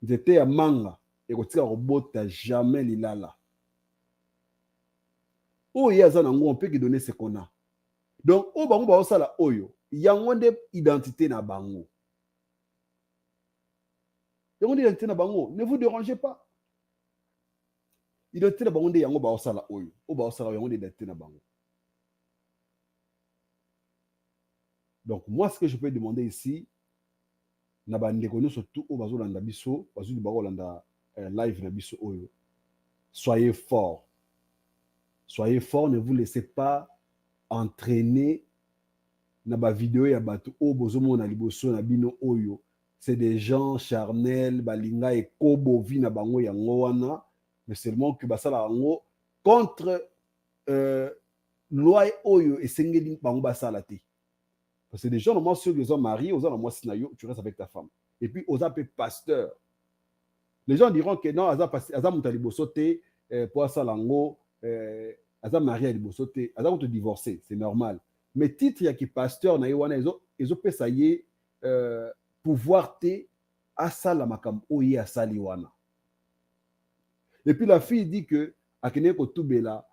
Vous étiez à Manga. Et que robot n'a jamais l'ilala. Oh, il y a un on peut donner ce qu'on a. Donc, au bango ba osala oyo, il y a une identité na bango. Il y a une identité na bango, ne vous dérangez pas. Identité na bango de yango ba osala oyo, o ba osala yango de identité na bango. Donc, moi, ce que je peux demander ici, na bande kono surtout au bazolanda biso, bazuli ba olanda live na biso oyo. soyez forts. Soyez forts, ne vous laissez pas entraîner na ba vidéo ya bato o bozomo na liboso na bino oyo. C'est des gens charnels, balinga et kobo vi na bango yango wana, mais seulement que basala yango contre loi oyo esengeli bango basala te. Parce que des gens normalement ceux qui sont mariés, aux gens moi sinayo, tu restes avec ta femme. Et puis aux appelés pasteurs. Les gens diront que non, aza muta liboso te pour asala yango aza marié liboso te, aza ko te divorcer, c'est normal. Mais titre ya ki pasteur na yowana ezo pesa ye pouvoir te asala makambo oye asali wana. Et puis la fille dit que akene ko tubela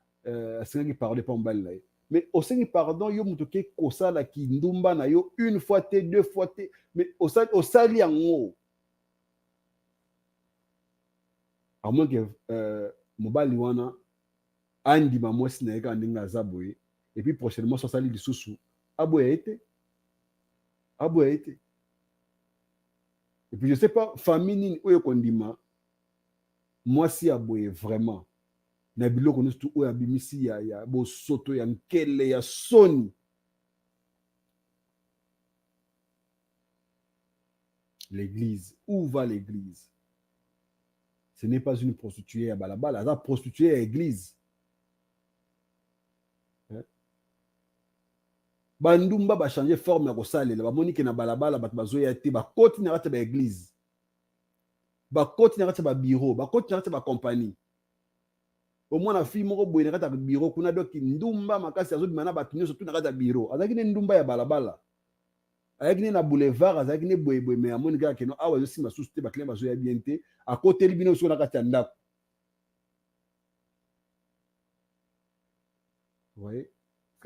asengi parler pa mbali na ye. Mais osengi pardon yo muto ke kosala ki ndumba na yo une fois te, deux fois te, mais osali yango. À moins que mobali wana andima mwesi na ye ka ndinga azaboye. Et puis prochainement, ça sali lisusu. Aboué été. Et puis je sais pas, famille ou kondima. Moi si aboué vraiment. Na bilo kono tout ou abimisi ya bo soto ya nkele ya soni. L'église, où va l'église? Ce n'est pas une prostituée à balabala, la prostituée à l'église. Bandumba ba changer forme ya kosalela ba moni ke na balabala bato bazoya te ba koti na kati ba église ba koti na kati ba bureau ba koti na kati ba compagnie au moins na fille moko boye na kati ba bureau kuna doki ndumba makasi azo bimana bato nyonso tu na kati ba bureau azaki ne ndumba ya balabala azaki ne na boulevard azaki ne boye boye mais amoni kaka keno awa ezosimba susu te bakilien bazoya bien te akoteli bino so na kati ya ndako. Vous voyez,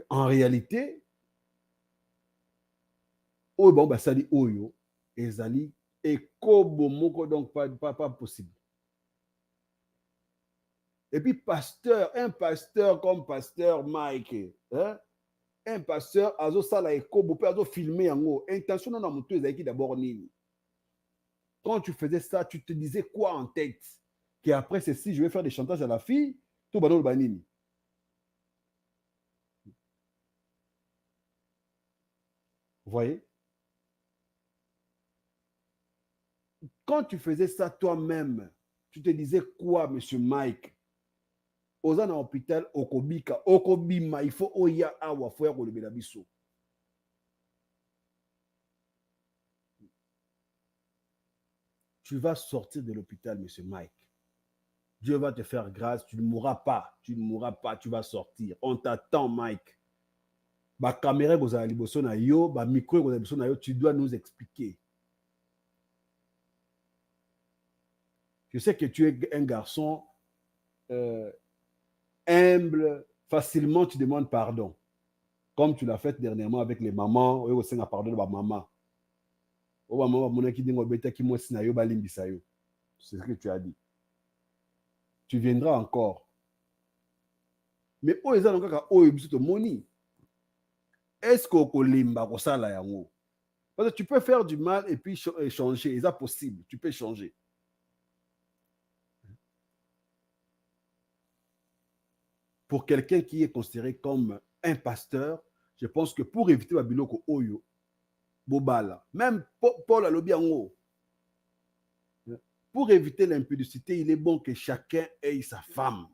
en réalité oyo bango basali oyo ezali ekobo moko, donc pas possible. Et puis pasteur, un pasteur comme pasteur Mike, hein? Un pasteur azo sala ekobo pe azo filmer yango intention na moto ezaki d'abord nini. Quand tu faisais ça, tu te disais quoi en tête? Qu'après ceci je vais faire des chantages à la fille, tout bano le banini. Vous voyez? Quand tu faisais ça toi-même, tu te disais quoi, monsieur Mike? Aux en hôpital, okobika, okobima, il faut oya awa, faut yako lebela biso. Tu vas sortir de l'hôpital, monsieur Mike. Dieu va te faire grâce, tu ne mourras pas, tu vas sortir. On t'attend, Mike. Ba caméra gozala liboso na yo, ba micro gozala liboso na yo, tu dois nous expliquer. Je sais que tu es un garçon humble, facilement tu demandes pardon. Comme tu l'as fait dernièrement avec les mamans, oui, aussi on pardon de ma maman. Oh, maman, mon qui dit que moi sinayo balimbisayo. C'est ce que tu as dit. Tu viendras encore. Mais oh, ils ont encore oh, ils moni. Est-ce qu'on limba ko sala yango? Parce que tu peux faire du mal et puis changer, c'est possible, tu peux changer. Pour quelqu'un qui est considéré comme un pasteur, je pense que pour éviter Babiloko Oyo, Bobala, même Paul Alobiango, pour éviter l'impudicité, il est bon que chacun ait sa femme.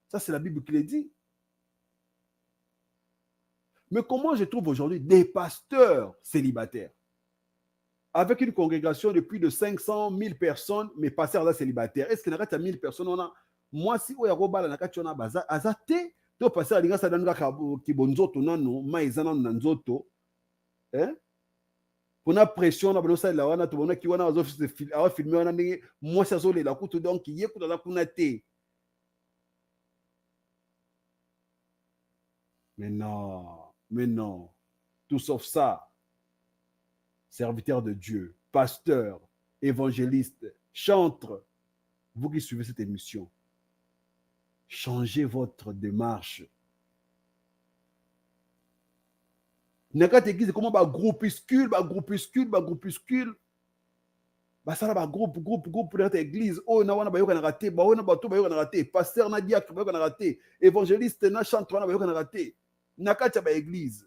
Ça, c'est la Bible qui le dit. Mais comment je trouve aujourd'hui des pasteurs célibataires avec une congrégation de plus de 500 000 personnes, mais pasteurs célibataires? Est-ce qu'il y a 1000 personnes? On a moi si oya robala na kati ona baza azate to passer alinga sa danga ki bonzoto nano maizana na nzoto pona pression na bono sala wana to bona ki wana azo filmer wana ndenge moi ça zole la kutu donc ye kutu za kuna te. Mais non, tout sauf ça. Serviteur de Dieu, pasteur, évangéliste, chantre, vous qui suivez cette émission, changez votre démarche. N'a qu'à t'église comment groupuscule. basala ba groupe dans l'église oyo na wana bayoka na raté ba wana bato bayoka na raté pasteur na diacre bayoka na raté évangéliste na chanteur na bayoka na raté na kati ba église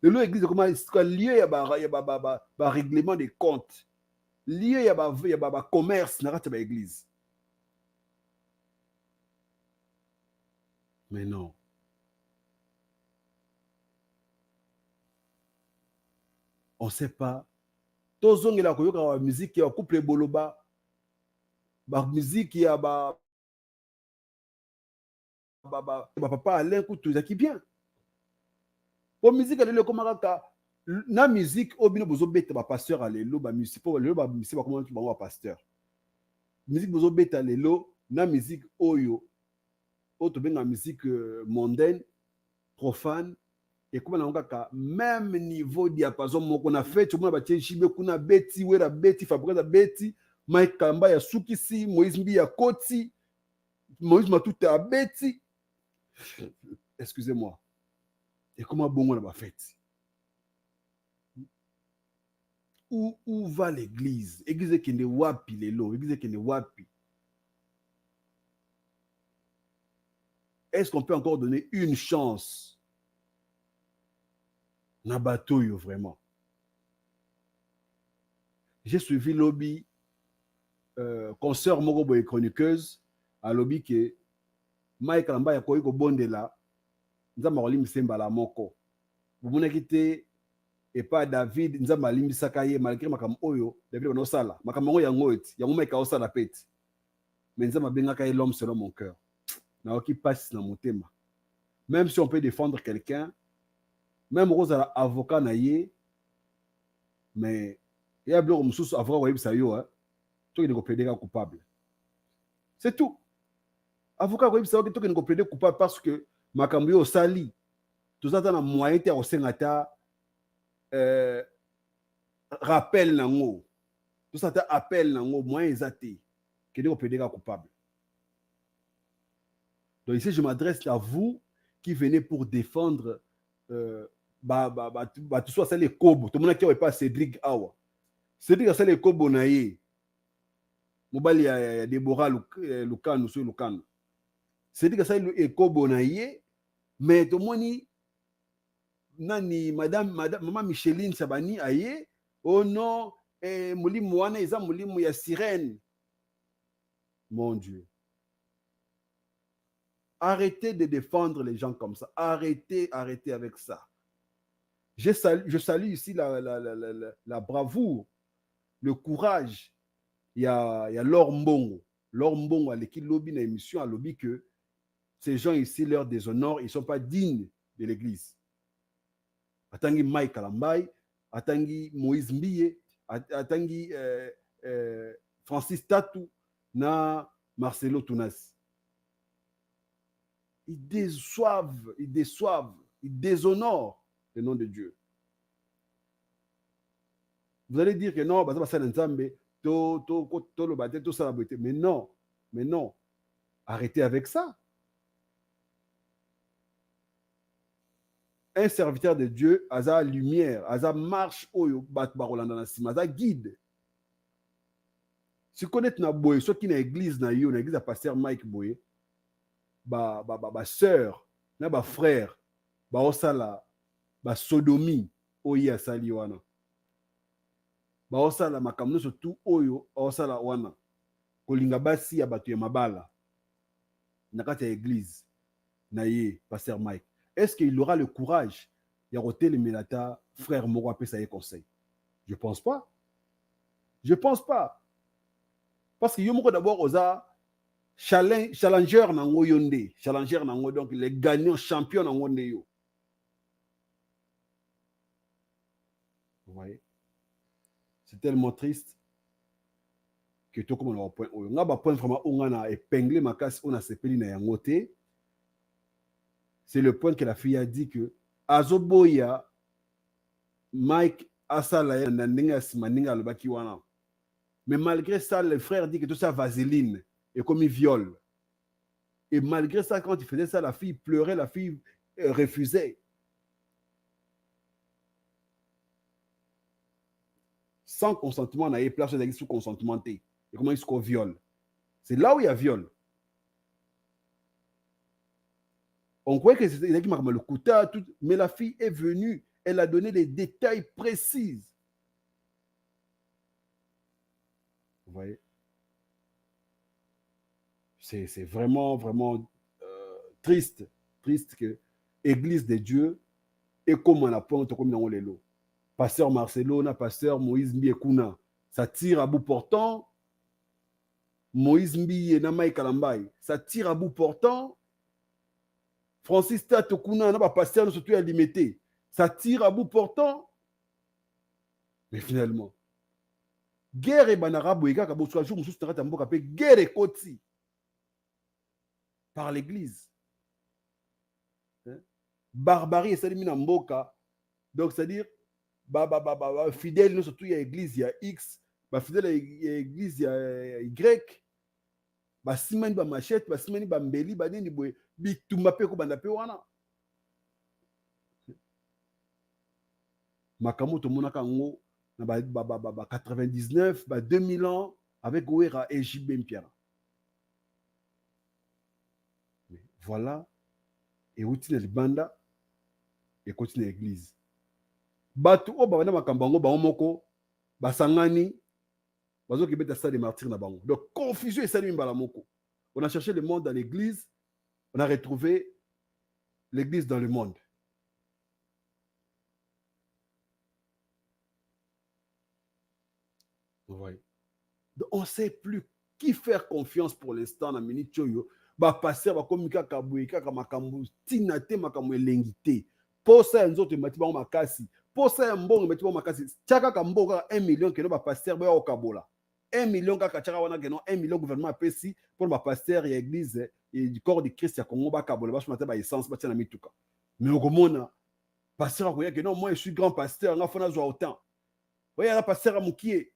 le église comment lieu ya ba règlement des comptes lieu ya ba commerce na kati ba église mais non on sait pas tozongela koyoka ba musique ya couple boloba ba musique ya ba papa Alain Coutu qui bien pour musique alelo komaka na musique obino bozo beta ba pasteur alelo ba musique pour lelo ba musique ba comment ba pasteur musique bozo beta lelo na musique oyo to benga musique mondaine profane et comme on a même niveau diapason moko na fait tout le monde ba tchibe kuna beti wera beti fabrica beti Mike Kamba ya sukisi Moïse Mbi ya koti Moïse Matuta ya beti excusez-moi et comment bon on a fait où va l'église église qui ne wapi lelo église qui ne wapi est-ce qu'on peut encore donner une chance na bateau yo vraiment j'ai suivi lobby concert moko boye chroniqueuse à lobby que Mike Kalamba ya koyi ko bondela nzamba kolimisa mbala moko bumonaki te et pas David nzamba alimisaka ye malgré makambo oyo David no sala makambo yango eti yango Mike osala peti mais nzamba bengaka ye l'homme selon mon cœur na oki passe na motema même si on peut défendre quelqu'un même Rosa avocat na ye mais il y a blog mususu avocat wa yebisa yo to ki ko plaider coupable c'est tout avocat wa yebisa to ki ko plaider coupable parce que makambo yo sali tout ça na moyen te o sengata rappel nango tout ça ta appel nango moyen ezate ki ko plaider coupable. Donc ici je m'adresse à vous qui venez pour défendre tout soit les kobo tout le monde qui pas Cédric awa Cédric ça les kobo na ye mobali ya Deborah Lukano sur Lukano Cédric ça les kobo na ye mais tout moni nani maman Micheline Sabani aye oh non mulimu wana eza mulimu ya sirène mon Dieu. Arrêtez de défendre les gens comme ça. Arrêtez avec ça. Je salue ici la bravoure, le courage. Il y a Laure Mbongo. Laure Mbongo, à l'équipe lobby, dans l'émission, à lobby que ces gens ici leur déshonorent, ils ne sont pas dignes de l'église. Atangi Mike Kalambay, Atangi Moïse Mbiye, Atangi Francis Tatou, na Marcelo Tounas. Ils déçoivent, ils déshonorent le nom de Dieu. Vous allez dire que non, mais non, arrêtez avec ça. Un serviteur de Dieu, Aza lumière, Aza marche, Aza guide. Si vous connaissez na boye, ceux qui na église na yo, na église à pasteur Mike Boye, ba sœur na ba frère ba osala ba sodomie oyi asali wana ba osala makamno surtout oyo osala wana kolinga basi ya bato ya mabala na kati ya église na ye pasteur Mike, est-ce qu'il aura le courage ya roter le melata frère moko apesa ye conseil? Je pense pas parce que yo moko d'abord oza challenger nango yonde, challenger nango donc les gagnants champions nango yo. Vous voyez, c'est tellement triste que tout comme on a point on a point vraiment on a épinglé ma casse on a sepeli na yangote. C'est le point que la fille a dit que azoboya Mike asala na ndinga simaninga lobaki wana, mais malgré ça le frère dit que tout ça vaseline et comme il viole. Et malgré ça, quand il faisait ça, la fille pleurait, la fille refusait. sans consentement, on a eu place sous consentement. Et comment il se viole? C'est là où il y a viol. On croyait que c'était le couteau, mais la fille est venue, elle a donné les détails précis. Vous voyez? C'est vraiment, vraiment triste que l'Église de Dieu est comme on apprend, comme dans les lots. Pasteur Marcelo, pasteur Moïse Mbiekuna, ça tire à bout portant. Moïse Mbiye et Namaï Kalambaï, ça tire à bout portant. Francis Tatokuna, pasteur surtout à limité, ça tire à bout portant. Mais finalement, guerre et banarabu et kakabo soit jour mususu tangata mboka pe guerre et koti par l'église. Barbarie et salimi na mboka. Donc c'est-à-dire fidèle nous surtout il y a église il y a X, fidèle il y a église il y a Y. Simani ba machette, simani ba mbeli ba nini boye bitumba pe ko banda pe wana. Makamoto monaka ngo na 99, 2000 ans avec Ouera et JB Mpiara. Voilà. Et continue le banda et continue l'église. Batu o ba na makambango ba omoko ba sangani bazo ki beta ça des martyrs na bango. Donc confusion et salut mbala moko. On a cherché le monde dans l'église, on a retrouvé l'église dans le monde. Ouais. Donc, on ne sait plus qui faire confiance pour l'instant dans Mini Choyo. Passer, komika kabouika, kamakambu, tinate, makamu elengite. Pour ça, nous autres, matiba makasi. Pour ça, mbongo, matiba makasi. Tchaka kamboga 1 million que nous va passer, ba au kabola. 1 million kaka tchaka wana que non 1 million gouvernement pesi pour ba passer et église et du corps de Christ ya Congo ba kabola. Ba chmata ba essence ba tina mituka. Mais au komona, pasteur akoya que non, moi je suis grand pasteur, nga fona zo autant. Oya la pasteur amukie.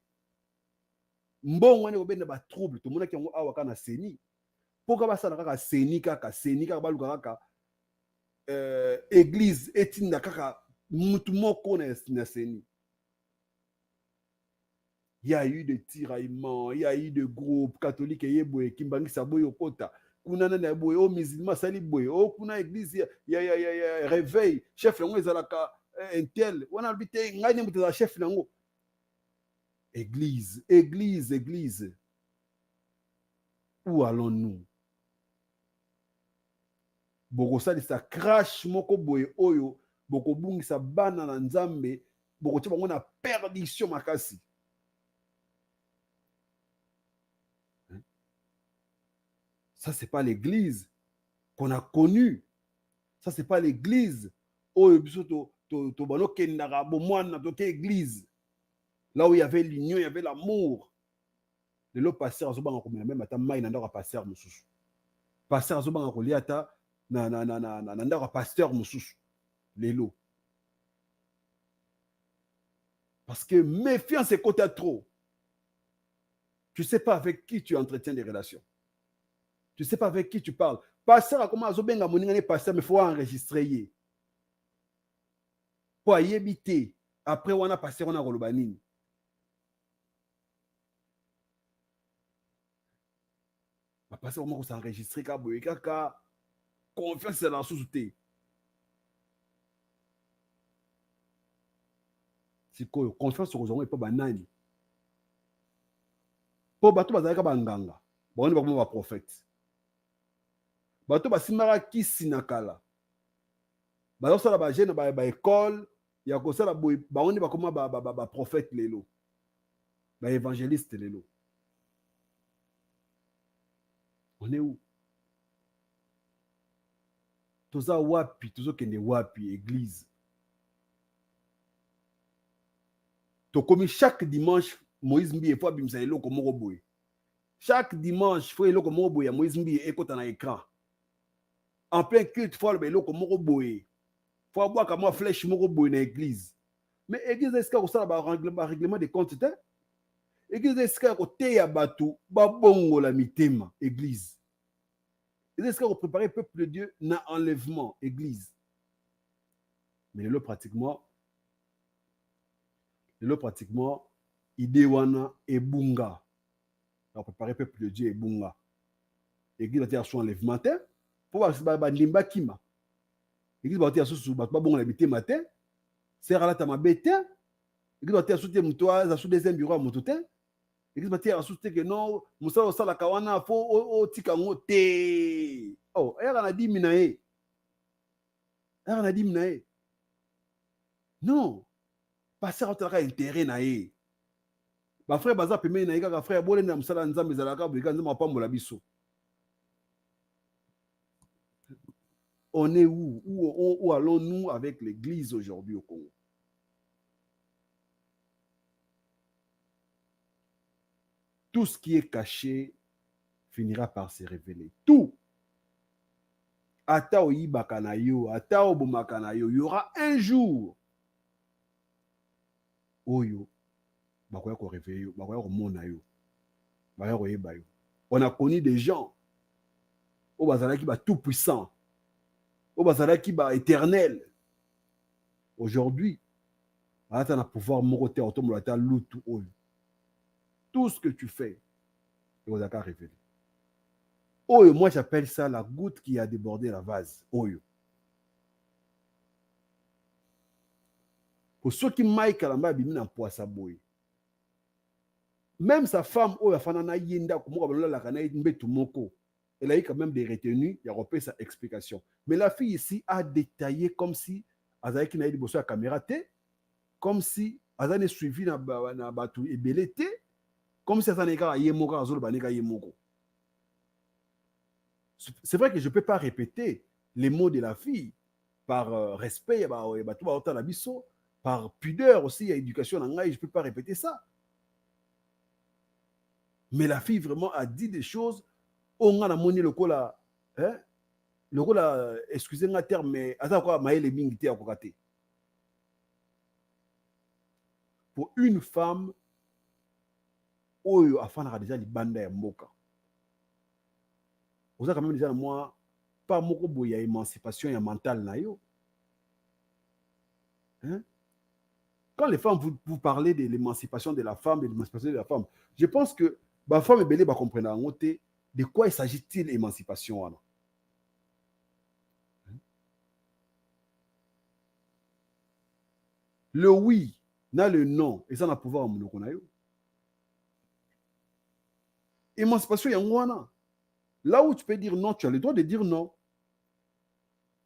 Mbongo wane obenda ba trouble to mona ki ngo awa kana seni poka basana kaka seni kaka baluka kaka église etinda kaka mutu moko na seni. Il y a eu des tiraillements, il y a eu des groupes catholiques et boye kimbangisa boye okota kunana na boye o musulman sali boye o kuna église ya réveil chef ngo ezalaka intel wana bité ngani mutu za chef nango. Église, église, église. Où allons-nous? Boko sali sa crash moko boye oyo, boko bungi sa bana na nzambe, boko tia bango na perdition makasi. Ça c'est pas l'église qu'on a connue. Ça c'est pas l'église oyo biso to bano kendaka bo mwana to ke église. Là où il y avait l'union, il y avait l'amour. Le pasteur a zoba ngomela même ata mai nanda ka pasteur mususu. Pasteur a zoba ngoli ata nanda ka pasteur mususu. Lelo. Parce que méfiance est côté trop. Tu sais pas avec qui tu entretiens des relations. Tu sais pas avec qui tu parles. Pasteur a comment azobenga moninga ne pasteur mais faut enregistrer. Pour yebiter après on a pasteur on a rolobanini. Parce qu'on s'est enregistré, confiance dans la sous-souté. C'est quoi? Confiance sur les gens, pas banani. Pour bateau, bazalaka banganga. Bon, on va comme un prophète. Bateau, basimara qui sinakala. Bateau, ça la jeune, ba école, il y a comme ça la boy, ba on va comme un prophète lelo. Ba évangéliste lelo. On est où? Toza wapi, tozo kende wapi, église. To comme chaque dimanche, Moïse Mbiye faut bimsa eloko moko boye. Chaque dimanche, faut eloko moko boye, Moïse Mbiye ekota na écran. En plein culte, faut le eloko moko boye. Faut avoir comme moi flèche moko boye na église. Mais église est-ce que ça ba règlement de compte te? Église est-ce que côté ya batu ba bongo la mitema église. Est-ce que vous préparez le peuple de Dieu na enlèvement église. Mais le pratiquement idée wana ebunga. On préparer peuple de Dieu ebunga. Église va faire son enlèvement matin pour ba ndimba kima. Église va faire sous ba bon habiter matin. Sera là ta mabete. Église va faire sous toi za sous deuxième bureau motote. Église va faire sous que non, musa osala kawana fo o tika ngote. Oh, era na 10 minae. Era na 10 minae. Non. Passer au travail intérêt nae. Ba frère baza pemé na yika frère bolé na musala nzambe zalaka bika nzama pambola biso. On est où allons-nous avec l'église aujourd'hui au Congo? Tout ce qui est caché finira par se révéler. Tout. Ata oyibaka na yo, ata obomaka na yo, il y aura un jour oyo bakoya ko révéler yo, bakoya ko mona yo. Bakoya ko yeba yo. On a connu des gens au bazalaki ba tout puissant. Au bazalaki ba éternel. Aujourd'hui, ata na pouvoir morote autombo ata lutu oyo. Tout ce que tu fais, il va révéler. Oyo, moi j'appelle ça la goutte qui a débordé la vase. Oyo. Pour ceux qui maïk kalamba bimi na poisa boy. Même sa femme oyo afanana yinda kumoka balola la kana mbetu moko. Elle a eu quand même des retenues, il a repris sa explication. Mais la fille ici a détaillé comme si Azaïki n'a eu de la caméra, comme si Azane suivi na batu et belete. Comme si ça n'est pas yémoka azul baneka yémoko. C'est vrai que je ne peux pas répéter les mots de la fille par respect, par pudeur aussi, à éducation, je ne peux pas répéter ça. Mais la fille vraiment a dit des choses. On a monné le cola, excusez-moi le terme, mais pour une femme, oyo afana déjà libanda ya mboka. Vous avez quand même déjà moi pas moko boya émancipation ya mentale na yo. Hein? Quand les femmes vous parlez de l'émancipation de la femme, de l'émancipation de la femme, je pense que ba femme et belé ba comprendre en côté de quoi il s'agit-il émancipation wana. Le oui, na le non, et ça na pouvoir monoko na yo. Émancipation yangwana. Là où tu peux dire non, tu as le droit de dire non.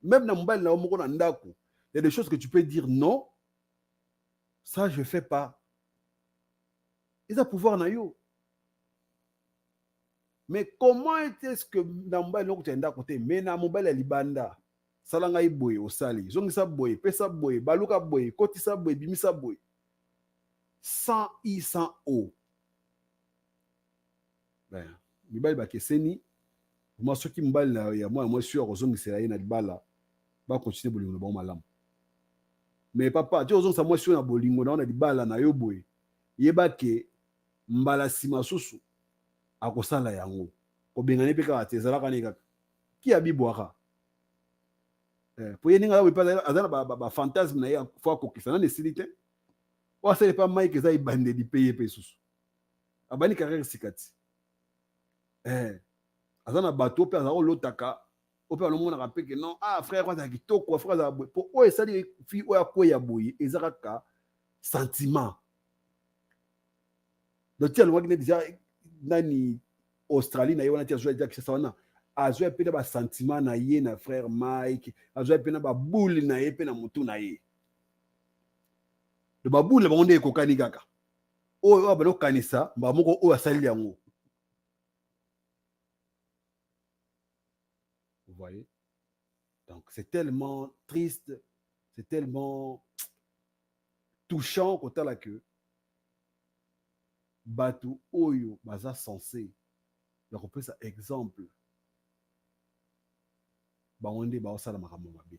Même dans il y a des choses que tu peux dire non. Ça, je ne fais pas. Ils ont pouvoir na yo. Mais comment est-ce que dans le tu as côté mais na mobile libanda salanga iboy au sali zongi sa boy pesa boy baluka boy koti sa boy bimisa boy sans i sans o. Ben, mibali bakeseni moi ceux qui mbali ya moi sûr ozongi sera na libala ba continuer bolingo na ba malamu. Mais papa tu ozongi sa moi sûr na bolingo na libala na yo boy yeba ke mbala sima susu akosala yango kobengane pe ka tezala kanika ki abibwaka po yeninga la pa azana ba fantasme na ya fo akokisa na nesilite o asele pa Mike za ibande di payer pe susu abani carrière sikati azana bato pe azalo lotaka o pe alomona ka peke non ah frère kwa za kitoko frère za po o esali fi o akoya boye ezaka sentiment donc tu as le déjà nani Australie na yona tia zoya kisa wana azoya pe ba sentiment na ye na frère Mike azoya pe na ba boule na ye pe na mutu na ye de ba boule ba onde ko kani kaka o ba lo kanisa ba moko o asali yango. Vous voyez? Donc c'est tellement triste, c'est tellement touchant quand la queue Batu oyo baza censé donc on peut ça exemple baonde ba osala makambo mabe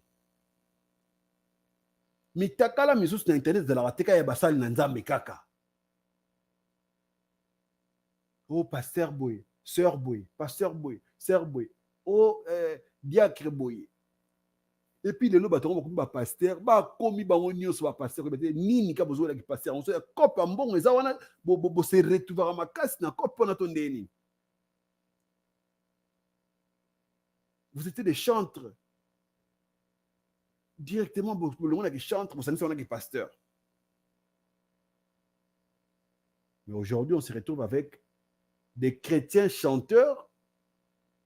mitakala misusu na internet de la wateka ya basali na nzambe kaka oh pasteur boy sœur boy pasteur boy sœur boy oh diacre boy Et puis les lots batongo ba pasteur ba komi bango nyonso ba pasteur ko nini ka bozo la ki pasteur on so ya kopa mbongo eza wana bo se retrouver makasi na kopa na to ndeni. Vous étiez des chantres. Directement, le monde qui chante, vous savez, on a des pasteurs. Mais aujourd'hui, on se retrouve avec des chrétiens chanteurs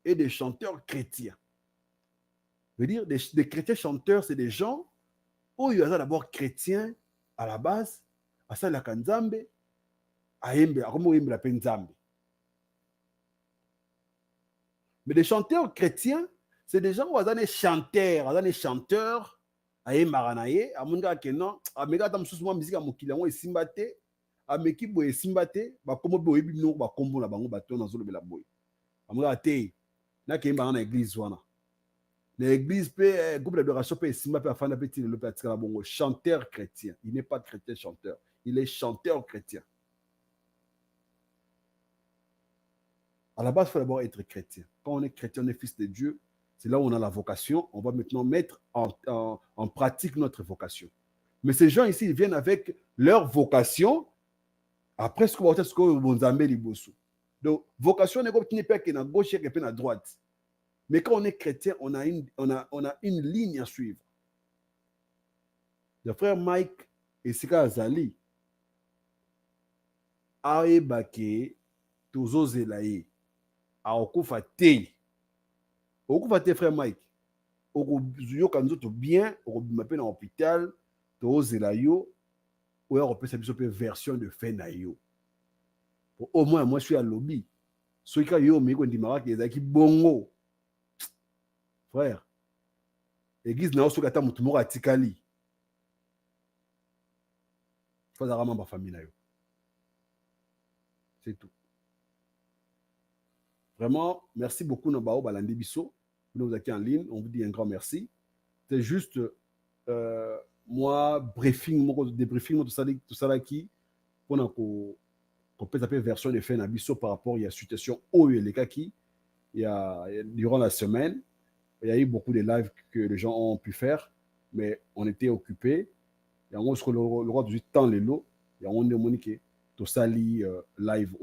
et des chanteurs chrétiens. Je veux dire, des chrétiens chanteurs, c'est des gens où il y a d'abord chrétiens à la base, à ça la kanzambe, à yembe, à comment yembe la penzambe. Mais des chanteurs chrétiens, c'est des gens où ils ont des chanteurs, aye maranaye, amunga kenon, amega tam susuma musique amokila ngo esimbate, ameki boye esimbate, ba komo boye bino ba kombo na bango bato na zolo bela boye. Amunga te, na kemba na église wana. Na église pe groupe d'adoration pe esimba pe afana petit le petit la bongo chanteur chrétien. Il n'est pas chrétien chanteur, il est chanteur chrétien. À la base, il faut d'abord être chrétien. Quand on est chrétien, on est fils de Dieu. C'est là où on a la vocation. On va maintenant mettre en pratique notre vocation. Mais ces gens ici, ils viennent avec leur vocation. Après, ce qu'on va faire, donc, vocation n'est pas à gauche et à droite. Mais quand on est chrétien, on a une ligne à suivre. Le frère Mike et Sika Azali, Aebake, Tozo Zelaye, Aokufa Tei. Okufa te frère Mike. Okoyoka nzoto bien, okobimape na hôpital, tozela yo, oya kopesa biso pe version de fin na yo. Au moins moi je suis à lobby. Soki ka yo meko ndimaka ke ezaki bongo. Frère. Église na osoka ta mutu moko atikali. Faut vraiment ba famille na yo. C'est tout. Vraiment, merci beaucoup Nabao Balandi Bisso. Vous êtes en ligne, on vous dit un grand merci. C'est juste moi, débriefing, tout ça là qui, pour qu'on peut appeler version de fin Nabisso par rapport à la situation où il y a qui, durant la semaine, il y a eu beaucoup de lives que les gens ont pu faire, mais on était occupés. Et on se le roi du temps les lots, et on demande que tout ça live.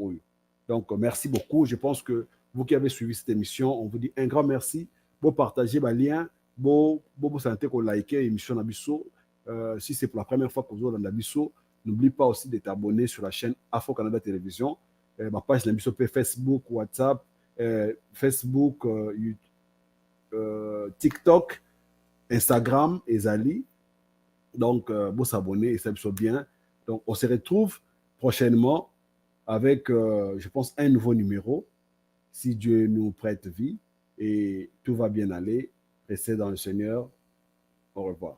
Donc, merci beaucoup. Je pense que vous qui avez suivi cette émission, on vous dit un grand merci. Vous partagez les liens, vous sentez qu'on like l'émission Nabisso. Si c'est pour la première fois que vous êtes dans Nabisso, n'oublie pas aussi de t'abonner sur la chaîne Afro Canada Télévision. Ma page Nabisso, Facebook, WhatsApp, Facebook, TikTok, Instagram et Zali. Donc, vous s'abonner et ça me bien. Donc, on se retrouve prochainement avec, je pense, un nouveau numéro. Si Dieu nous prête vie et tout va bien aller, restez dans le Seigneur. Au revoir.